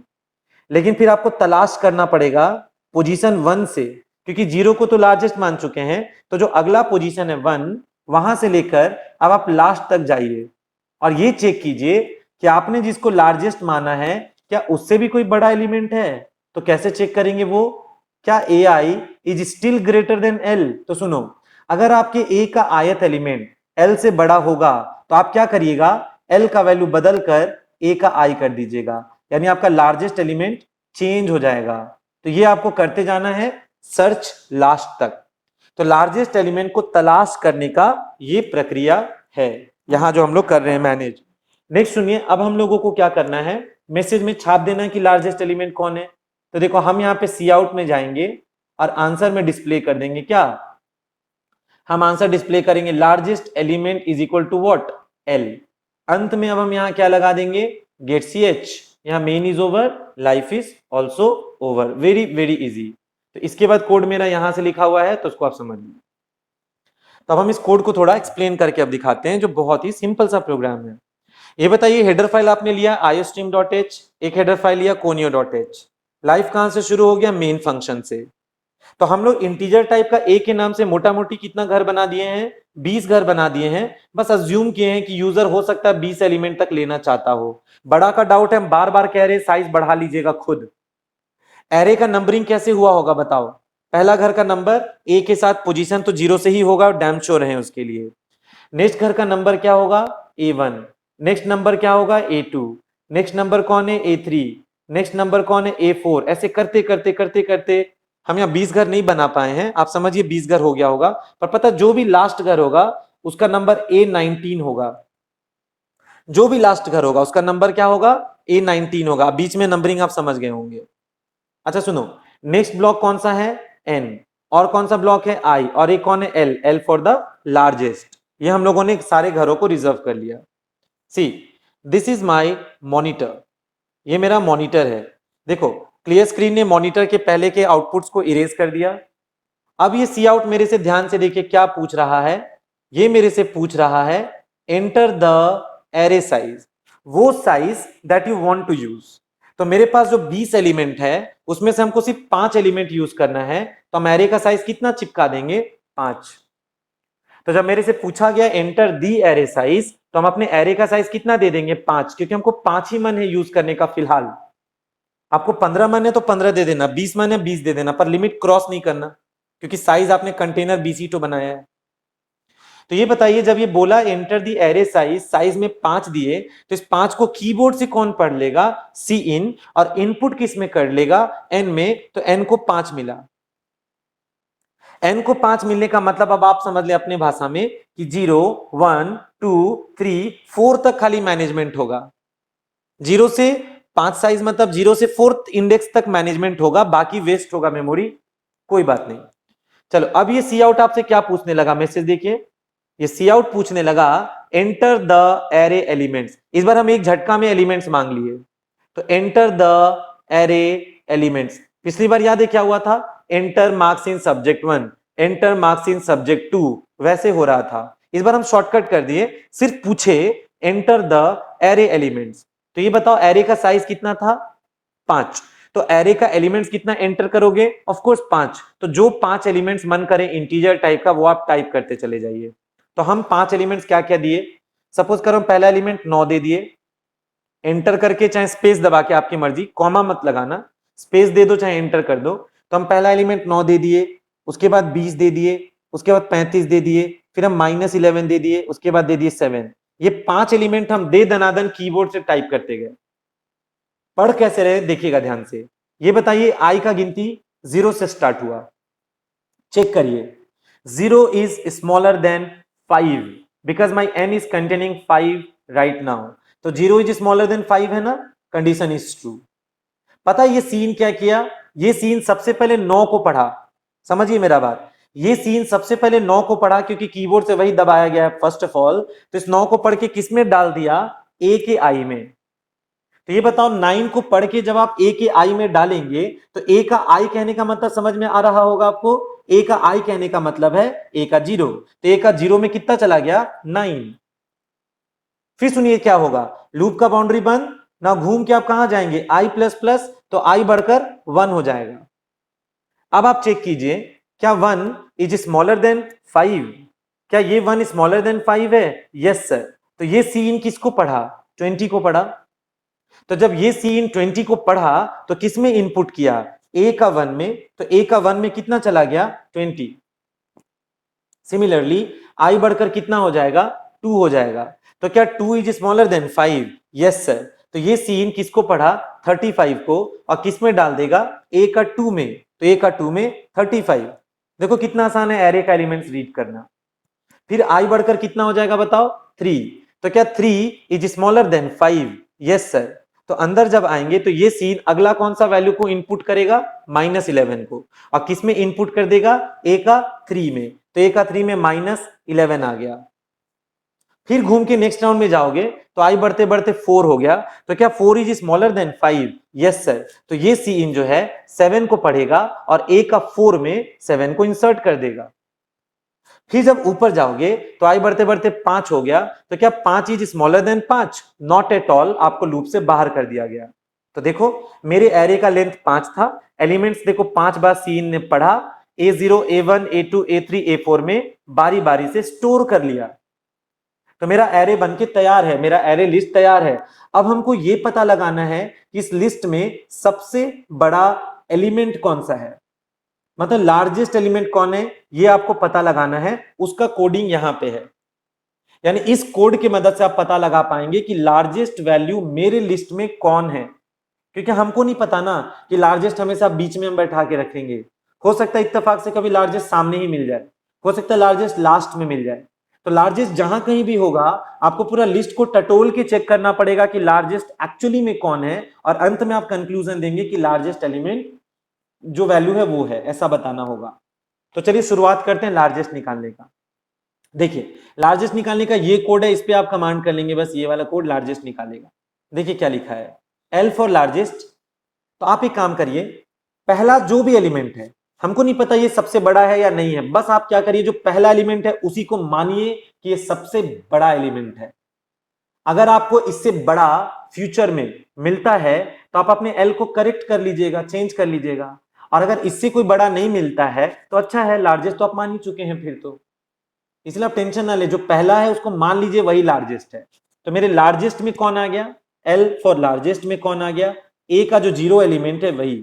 लेकिन फिर आपको तलाश करना पड़ेगा पोजीशन 1 से, क्योंकि 0 को तो लार्जेस्ट मान चुके हैं, तो जो अगला पोजीशन है 1, वहां से लेकर अब आप लास्ट तक जाइए और ये चेक कीजिए कि आपने जिसको लार्जेस्ट माना है क्या उससे भी कोई बड़ा एलिमेंट है। तो कैसे चेक करेंगे वो, क्या AI is still greater than L। तो सुनो, अगर आपके A का आयत एलिमेंट L से बड़ा होगा तो आप क्या करिएगा, L का वैल्यू बदल कर A का I कर दीजिएगा, यानी आपका लार्जेस्ट एलिमेंट चेंज हो जाएगा। तो ये आपको करते जाना है सर्च लास्ट तक। तो लार्जेस्ट एलिमेंट को तलाश करने का ये प्रक्रिया है, यहां जो हम लोग कर रहे हैं मैनेज। नेक्स्ट सुनिए, अब हम लोगों को क्या करना है, मैसेज में छाप देना है कि लार्जेस्ट एलिमेंट कौन है। तो देखो हम यहाँ पे सी आउट में जाएंगे और आंसर में डिस्प्ले कर देंगे, क्या हम आंसर डिस्प्ले करेंगे, largest element is equal to what, L। अंत में अब हम यहाँ क्या लगा देंगे, गेट CH, यहाँ main is over, life is also over. Very very easy. तो इसके बाद कोड मेरा यहां से लिखा हुआ है तो उसको आप समझ लीजिए। तो अब हम इस कोड को थोड़ा एक्सप्लेन करके अब दिखाते हैं, जो बहुत ही सिंपल सा प्रोग्राम है। ये बताइए, हेडर फाइल आपने लिया iostream.h, एक हेडर फाइल लिया conio.h। लाइफ कहां से शुरू हो गया, मेन फंक्शन से। तो हम लोग इंटीजर टाइप का A के नाम से मोटा मोटी कितना घर बना दिए हैं, 20 घर बना दिए हैं। बस अज्यूम किए हैं कि यूजर हो सकता है 20 एलिमेंट तक लेना चाहता हो। बड़ा का डाउट है, हम बार बार कह रहे हैं साइज बढ़ा लीजिएगा खुद। एरे का नंबरिंग कैसे हुआ होगा बताओ, पहला घर का नंबर A के साथ पोजीशन तो 0 से ही होगा, डैम श्योर है उसके लिए। नेक्स्ट घर का नंबर क्या होगा, A1। नेक्स्ट नंबर क्या होगा, A2। नेक्स्ट नंबर कौन है, A3। नेक्स्ट नंबर कौन है, A4। ऐसे करते करते करते करते हम यहाँ 20 घर नहीं बना पाए हैं, आप समझिए 20 घर हो गया होगा। पर पता, जो भी लास्ट घर होगा उसका नंबर A19 होगा। जो भी लास्ट घर होगा उसका नंबर क्या होगा, A19 होगा। बीच में नंबरिंग आप समझ गए होंगे। अच्छा सुनो, नेक्स्ट ब्लॉक कौन सा है, N। और कौन सा ब्लॉक है, I। और एक कौन है, L फॉर द लार्जेस्ट। ये हम लोगों ने सारे घरों को रिजर्व कर लिया। See this is my monitor, ये मेरा मॉनिटर है। देखो क्लियर स्क्रीन ने मॉनिटर के पहले के आउटपुट्स को इरेज कर दिया। अब ये सी आउट मेरे से ध्यान से देखिए क्या पूछ रहा है, ये मेरे से पूछ रहा है एंटर द एरे साइज, वो size that you want to use. तो मेरे पास जो 20 एलिमेंट है उसमें से हमको सिर्फ 5 एलिमेंट यूज करना है, तो हम एरे का साइज कितना चिपका देंगे, 5। तो जब मेरे से पूछा गया एंटर दी एरे साइज, तो हम अपने एरे का साइज कितना दे देंगे, 5, क्योंकि हमको 5 ही मन है यूज करने का फिलहाल। आपको 15 मन है तो 15 दे देना, 20 मन है 20 दे देना, पर लिमिट क्रॉस नहीं करना, क्योंकि साइज आपने कंटेनर BC2 बनाया है। तो ये बताइए, जब ये बोला enter the array size, size में 5 दिए, तो इस 5 को कीबोर्ड से कौन पढ़ लेगा, सी इन, और इनपुट किस में कर लेगा, N में। तो N को 5 मिला। N को 5 मिलने का मतलब अब आप समझ ले अपने भाषा में कि 0 1 2 3 4 तक खाली मैनेजमेंट होगा। 0 से 5 साइज मतलब 0 से 4th इंडेक्स तक मैनेजमेंट होगा, बाकी वेस्ट होगा मेमोरी, कोई बात नहीं। चलो अब ये सी आउट आपसे क्या पूछने लगा, मैसेज देखिए, ये सी आउट पूछने लगा एंटर द एरे एलिमेंट्स। इस बार हम एक झटका में एलिमेंट्स मांग लिए। तो एंटर द एरे एलिमेंट्स, पिछली बार याद है क्या हुआ था, enter marks in subject 1, enter marks in subject 2, वैसे हो रहा था। इस बार हम शॉर्टकट कर दिए, सिर्फ पूछे एंटर द एरे एलिमेंट्स। तो ये बताओ एरे का साइज कितना था, 5। तो एरे का एलिमेंट्स कितना एंटर करोगे, ऑफ कोर्स 5। तो जो 5 एलिमेंट्स मन करे इंटीजर टाइप का वो आप टाइप करते चले जाइए। तो हम 5 एलिमेंट्स क्या क्या दिए, सपोज करो पहला एलिमेंट 9 दे दिए, एंटर करके चाहे स्पेस दबा के, आपकी मर्जी, कॉमा मत लगाना, स्पेस दे दो चाहे एंटर कर दो। तो हम पहला एलिमेंट 9 दे दिए, उसके बाद 20 दे दिए, उसके बाद 35 दे दिए, फिर हम -11 दे दिए, उसके बाद दे दिए 7। ये 5 एलिमेंट हम दे दनादन कीबोर्ड से टाइप करते गए। पढ़ कैसे रहे देखिएगा ध्यान से, ये बताइए आई का गिनती 0 से स्टार्ट हुआ, चेक करिए 0 is smaller then 5 because my n is containing 5 right now, तो 0 इज स्मॉलर देन 5 है ना, कंडीशन इज ट्रू। पता है ये सीन क्या किया, ये सीन सबसे पहले 9 को पढ़ा, समझिए मेरा बात, ये सीन सबसे पहले 9 को पढ़ा क्योंकि कीबोर्ड से वही दबाया गया है फर्स्ट ऑफ ऑल, तो इस 9 को पढ़ के किस में डाल दिया, ए के आई में। तो ये बताओ 9 को पढ़ के जब आप ए के आई में डालेंगे तो ए का आई कहने का मतलब समझ में आ रहा होगा आपको, ए का आई कहने का मतलब है ए का 0, तो ए का 0 में कितना चला गया 9। फिर सुनिए क्या होगा, लूप का बाउंड्री बंद ना, घूम के आप कहां जाएंगे आई प्लस प्लस, तो आई बढ़कर 1 हो जाएगा। अब आप चेक कीजिए क्या 1 इज स्मॉलर देन 5, क्या ये 1 स्मॉलर देन 5 है, यस सर। तो ये सीन किसको पढ़ा, 20 को पढ़ा, तो जब ये सीन 20 को पढ़ा तो किस में इनपुट किया, ए का 1 में, तो ए का 1 में कितना चला गया 20। सिमिलरली आई बढ़कर कितना हो जाएगा 2 हो जाएगा, तो क्या 2 is smaller then 5, yes sir. तो ये सीन किसको पढ़ा 35 को, और किस में डाल देगा ए का 2 में, तो ए का 2 में 35। देखो कितना आसान है एरे का एलिमेंट्स रीड करना। फिर आई बढ़कर कितना हो जाएगा बताओ 3, तो क्या 3 is smaller then 5, yes sir. तो अंदर जब आएंगे तो ये सीन अगला कौन सा वैल्यू को इनपुट करेगा -11 को, और किस में इनपुट कर देगा ए का 3 में, तो ए का 3 में -11 आ गया। फिर घूम के नेक्स्ट राउंड में जाओगे तो आई बढ़ते बढ़ते 4 हो गया, तो क्या 4 is smaller then 5, yes sir. तो ये सीन जो है 7 को पढ़ेगा और ए का 4 में 7 को इंसर्ट कर देगा। फिर जब ऊपर जाओगे तो आई बढ़ते बढ़ते 5 हो गया, तो क्या 5 is smaller then 5, not at all, आपको लूप से बाहर कर दिया गया। तो देखो मेरे एरे का लेंथ 5 था, एलिमेंट्स देखो 5 बार सीन ने पढ़ा, A0 A1 A2 A3 A4 में बारी बारी से स्टोर कर लिया, तो मेरा एरे बनके तैयार है, मेरा एरे लिस्ट तैयार है। अब हमको ये पता लगाना है कि इस लिस्ट में सबसे बड़ा एलिमेंट कौन सा है, मतलब लार्जेस्ट एलिमेंट कौन है, ये आपको पता लगाना है, उसका कोडिंग यहां पे है। यानी इस कोड की मदद से आप पता लगा पाएंगे कि लार्जेस्ट वैल्यू मेरे लिस्ट में कौन है, क्योंकि हमको नहीं पता ना कि लार्जेस्ट हमेशा बीच में हम बैठा के रखेंगे, हो सकता है इत्तेफाक से कभी लार्जेस्ट सामने ही मिल जाए, हो सकता है लार्जेस्ट लास्ट में मिल जाए। तो लार्जेस्ट जहां कहीं भी होगा आपको पूरा लिस्ट को टटोल के चेक करना पड़ेगा कि लार्जेस्ट एक्चुअली में कौन है, और अंत में आप कंक्लूजन देंगे कि लार्जेस्ट एलिमेंट जो वैल्यू है वो है, ऐसा बताना होगा। तो चलिए शुरुआत करते हैं लार्जेस्ट निकालने का। देखिए लार्जेस्ट निकालने का ये कोड है, इस पे आप कमांड कर लेंगे, बस ये वाला कोड लार्जेस्ट निकालेगा। देखिए क्या लिखा है, एल फॉर लार्जेस्ट। तो आप एक काम करिए, पहला जो भी एलिमेंट है, हमको नहीं पता ये सबसे बड़ा है या नहीं है, बस आप क्या करिए जो पहला एलिमेंट है उसी को मानिए कि ये सबसे बड़ा एलिमेंट है। अगर आपको इससे बड़ा फ्यूचर में मिलता है तो आप अपने एल को करेक्ट कर लीजिएगा, चेंज कर लीजिएगा, और अगर इससे कोई बड़ा नहीं मिलता है तो अच्छा है, लार्जेस्ट तो आप मान ही चुके हैं फिर तो, इसलिए आप टेंशन ना ले, जो पहला है उसको मान लीजिए वही लार्जेस्ट है। तो मेरे लार्जेस्ट में कौन आ गया, एल फॉर लार्जेस्ट में कौन आ गया, ए का जो 0 एलिमेंट है वही।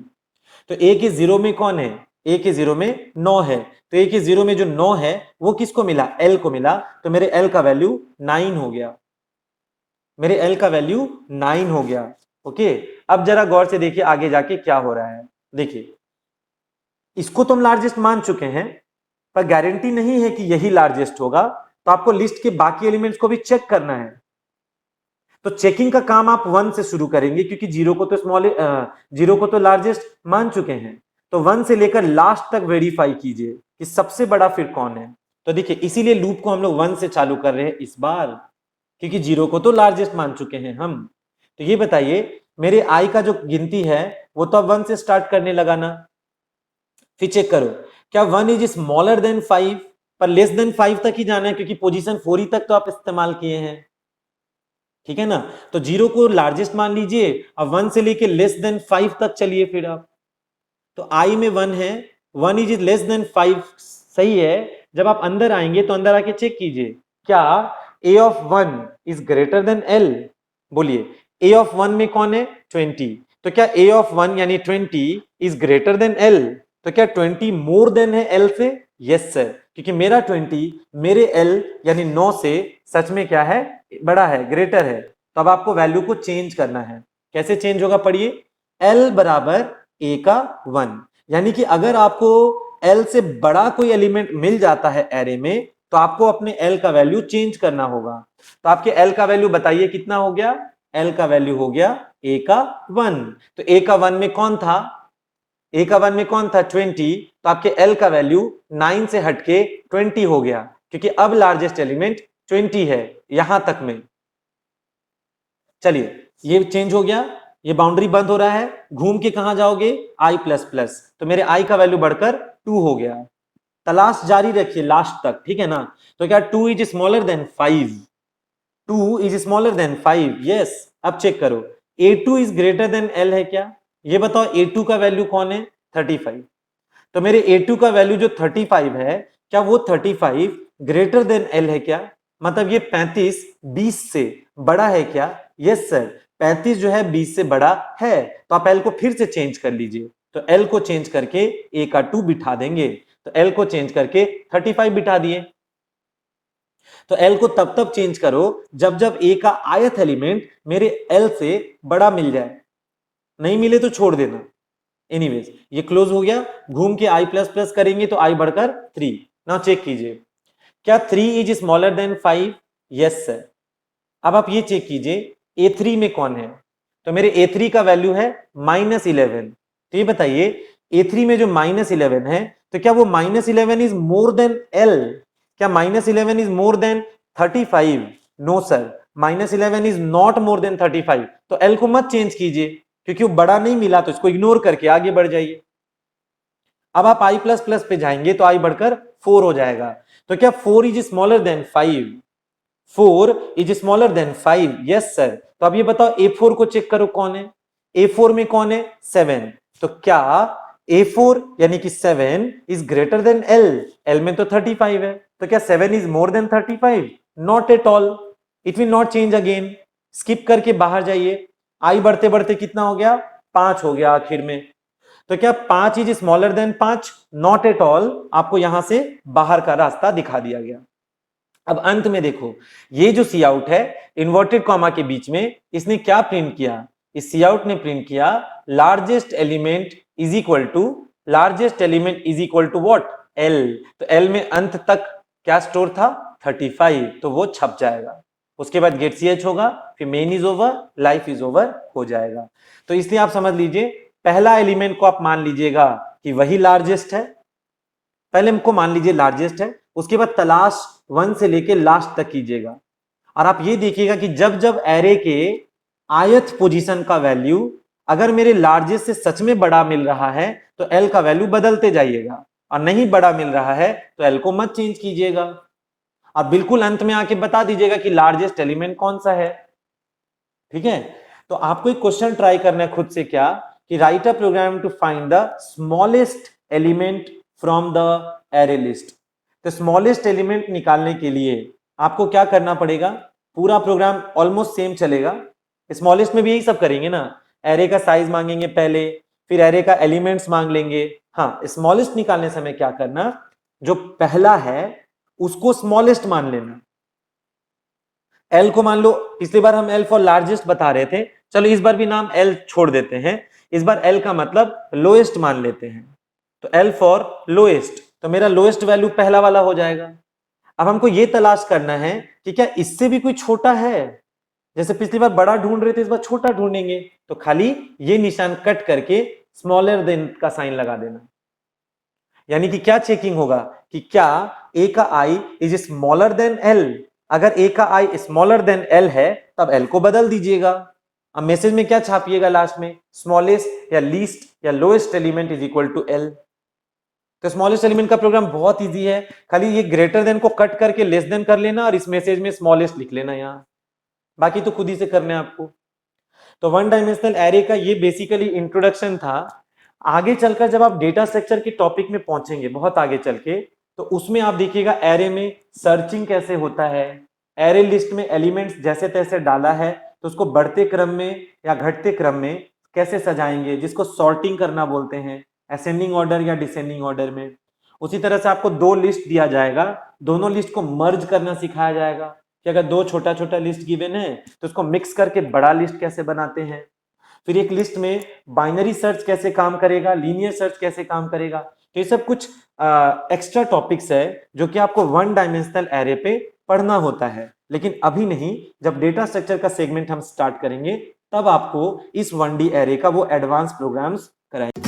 तो ए के 0 में कौन है, ए के 0 में 9 है, तो ए के 0 में जो 9 है वो किसको मिला, एल को मिला, तो मेरे एल का वैल्यू 9 हो गया, मेरे एल का वैल्यू 9 हो गया। ओके, अब जरा गौर से देखिए आगे जाके क्या हो रहा है। देखिए इसको तो हम लार्जेस्ट मान चुके हैं, पर गारंटी नहीं है कि यही लार्जेस्ट होगा, तो आपको लिस्ट के बाकी एलिमेंट्स को भी चेक करना है। तो चेकिंग का काम आप 1 से शुरू करेंगे, क्योंकि 0 को तो जीरो को तो लार्जेस्ट मान चुके हैं, तो 1 से लेकर लास्ट तक वेरीफाई कीजिए कि सबसे बड़ा फिर कौन है। तो देखिए इसीलिए लूप को हम लोग 1 से चालू कर रहे हैं इस बार, क्योंकि 0 को तो लार्जेस्ट मान चुके हैं हम। तो ये बताइए मेरे आई का जो गिनती है वो तो अब 1 से स्टार्ट करने लगा ना। फिर चेक करो क्या 1 इज स्मॉलर देन 5, पर लेस देन 5 तक ही जाना है, क्योंकि पोजीशन 4 ही तक तो आप इस्तेमाल किए हैं, ठीक है ना। तो 0 को लार्जेस्ट मान लीजिए, अब 1 से लेके लेस देन 5 तक चलिए फिर आप। तो आई में 1 है, 1 इज लेस देन 5 सही है। जब आप अंदर आएंगे तो अंदर आके चेक कीजिए क्या a of 1 is greater than l, बोलिए a ऑफ 1 में कौन है 20, तो क्या a ऑफ 1 यानी 20 इज ग्रेटर देन l, तो क्या 20 मोर देन है l से, यस सर, क्योंकि मेरा 20 मेरे l यानी 9 से सच में क्या है, बड़ा है, ग्रेटर है। तो अब आपको वैल्यू को चेंज करना है, कैसे चेंज होगा पढ़िए, l बराबर a का 1। यानी कि अगर आपको l से बड़ा कोई एलिमेंट मिल जाता है एरे में तो आपको अपने l का वैल्यू चेंज करना होगा। तो आपके l का वैल्यू बताइए कितना हो गया? l का वैल्यू हो गया a का 1। तो a का 1 में कौन था? a का 1 में कौन था? 20। तो आपके l का वैल्यू 9 से हटके 20 हो गया, क्योंकि अब लार्जेस्ट एलिमेंट 20 है यहां तक में। चलिए ये चेंज हो गया, ये बाउंड्री बंद हो रहा है, घूम के कहां जाओगे? i plus plus. तो मेरे i का वैल्यू बढ़कर 2 हो गया। तलाश जारी रखिए लास्ट तक, ठीक है ना? तो क्या 2 is smaller then 5? 2 is smaller then 5, yes. अब चेक करो a2 is greater than l है क्या? ये बताओ a2 का वैल्यू कौन है? 35। तो मेरे a2 का वैल्यू जो 35 है, क्या वो 35 ग्रेटर देन l है क्या? मतलब ये 35 20 से बड़ा है क्या? यस सर, 35 जो है 20 से बड़ा है। तो आप l को फिर से चेंज कर लीजिए। तो l को चेंज करके a का 2 बिठा देंगे, तो l को चेंज करके 35 बिठा दिए। तो l को तब तब चेंज करो जब जब a का आयत एलिमेंट मेरे l से बड़ा मिल जाए, नहीं मिले तो छोड़ देना। एनीवेज ये क्लोज हो गया, घूम के i प्लस प्लस करेंगे तो i बढ़कर 3। नाउ चेक कीजिए, क्या 3 is smaller then 5? Yes sir. अब आप ये चेक कीजिए a3 में कौन है? तो मेरे a3 का वैल्यू है -11। तो ये बताइए a3 में जो -11 है, तो क्या वो -11 इज मोर देन l? क्या -11 is more than 35? No sir, -11 is not more than 35। तो l को मत चेंज कीजिए, क्योंकि वो बड़ा नहीं मिला, तो इसको इग्नोर करके आगे बढ़ जाइए। अब आप i प्लस प्लस पे जाएंगे तो i बढ़कर 4 हो जाएगा। तो क्या 4 is smaller then 5? 4 is smaller then 5, yes sir. तो अब ये बताओ a4 को चेक करो कौन है? a4 में कौन है? 7। तो क्या a4 यानी कि 7 is greater than l? l में तो 35 है, तो क्या 7 is more than 35? Not at all, it will not change again. Skip करके बाहर जाइए, i बढ़ते बढ़ते कितना हो गया? 5 हो गया आखिर में। तो क्या 5 is smaller then 5? Not at all. आपको यहां से बाहर का रास्ता दिखा दिया गया। अब अंत में देखो, ये जो सी आउट है इन्वर्टेड कॉमा के बीच में, इसने क्या प्रिंट किया? इस सी आउट ने प्रिंट किया largest element is equal to, largest element is equal to what? L. तो एल में अंत तक क्या स्टोर था? 35। तो वो छप जाएगा, उसके बाद गेट सी एच होगा, फिर main is over, life is over हो जाएगा। तो इसलिए आप समझ लीजिए, पहला एलिमेंट को आप मान लीजिएगा कि वही लार्जेस्ट है, पहले हमको मान लीजिए लार्जेस्ट है, उसके बाद तलाश 1 से लेके लास्ट तक कीजिएगा। और आप ये देखिएगा कि जब जब एरे के आयत पोजीशन का वैल्यू अगर मेरे लार्जेस्ट से सच में बड़ा मिल रहा है तो एल का वैल्यू बदलते जाइएगा, और नहीं बड़ा मिल रहा है तो एल को मत चेंज कीजिएगा। आप बिल्कुल अंत में आके बता दीजिएगा कि लार्जेस्ट एलिमेंट कौन सा है, ठीक है? तो आपको एक क्वेश्चन ट्राई करना है खुद से, क्या कि write a program to find the smallest element from the array list. तो स्मॉलेस्ट एलिमेंट निकालने के लिए आपको क्या करना पड़ेगा? पूरा प्रोग्राम ऑलमोस्ट सेम चलेगा, स्मॉलेस्ट में भी यही सब करेंगे ना, एरे का साइज मांगेंगे पहले, फिर एरे का एलिमेंट्स मांग लेंगे। हाँ, स्मॉलेस्ट निकालने समय क्या करना, जो पहला है उसको स्मॉलेस्ट मान लेना। एल को मान लो, पिछली बार हम एल फॉर लार्जेस्ट बता रहे थे, चलो इस बार भी नाम एल छोड़ देते हैं, इस बार एल का मतलब लोएस्ट मान लेते हैं। तो एल फॉर लोएस्ट, तो मेरा लोएस्ट वैल्यू पहला वाला हो जाएगा। अब हमको ये तलाश करना है कि क्या इससे भी कोई छोटा है, जैसे पिछली बार बड़ा ढूंढ रहे थे इस बार छोटा ढूंढेंगे, तो खाली ये निशान कट करके स्मॉलर देन का साइन लगा देना। यानी कि क्या चेकिंग होगा कि क्या ए का I is smaller then L. अगर ए का आई स्मॉलर देन एल है तब एल को बदल दीजिएगा। अब मैसेज में क्या छापिएगा लास्ट में? स्मॉलेस्ट या लीस्ट या lowest element is equal to L. तो स्मॉलेस्ट एलिमेंट का प्रोग्राम बहुत इजी है, खाली ये ग्रेटर देन को कट करके लेस देन कर लेना और इस मैसेज में स्मॉलेस्ट लिख लेना यहां, बाकी तो खुद ही से करना है आपको। तो वन डायमेंशनल एरे का ये बेसिकली इंट्रोडक्शन था। आगे चलकर जब आप डेटा स्ट्रक्चर के टॉपिक में पहुंचेंगे बहुत आगे चल के, तो उसमें आप देखिएगा एरे में सर्चिंग कैसे होता है, एरे लिस्ट में एलिमेंट्स जैसे तैसे डाला है तो उसको बढ़ते क्रम में या घटते क्रम में कैसे सजाएंगे, जिसको सॉर्टिंग करना बोलते हैं, असेंडिंग ऑर्डर या डिसेंडिंग ऑर्डर में। उसी तरह से आपको दो लिस्ट दिया जाएगा, दोनों लिस्ट को मर्ज करना सिखाया जाएगा कि अगर दो छोटा छोटा लिस्ट गिवन है तो उसको मिक्स करके बड़ा लिस्ट कैसे बनाते हैं। फिर एक लिस्ट में बाइनरी सर्च कैसे काम करेगा, लीनियर सर्च कैसे काम करेगा। तो ये सब कुछ एक्स्ट्रा टॉपिक्स है जो कि आपको वन डायमेंशनल एरे पे पढ़ना होता है, लेकिन अभी नहीं। जब डेटा स्ट्रक्चर का सेगमेंट हम स्टार्ट करेंगे तब आपको इस 1D एरे का वो एडवांस प्रोग्राम्स कराएंगे।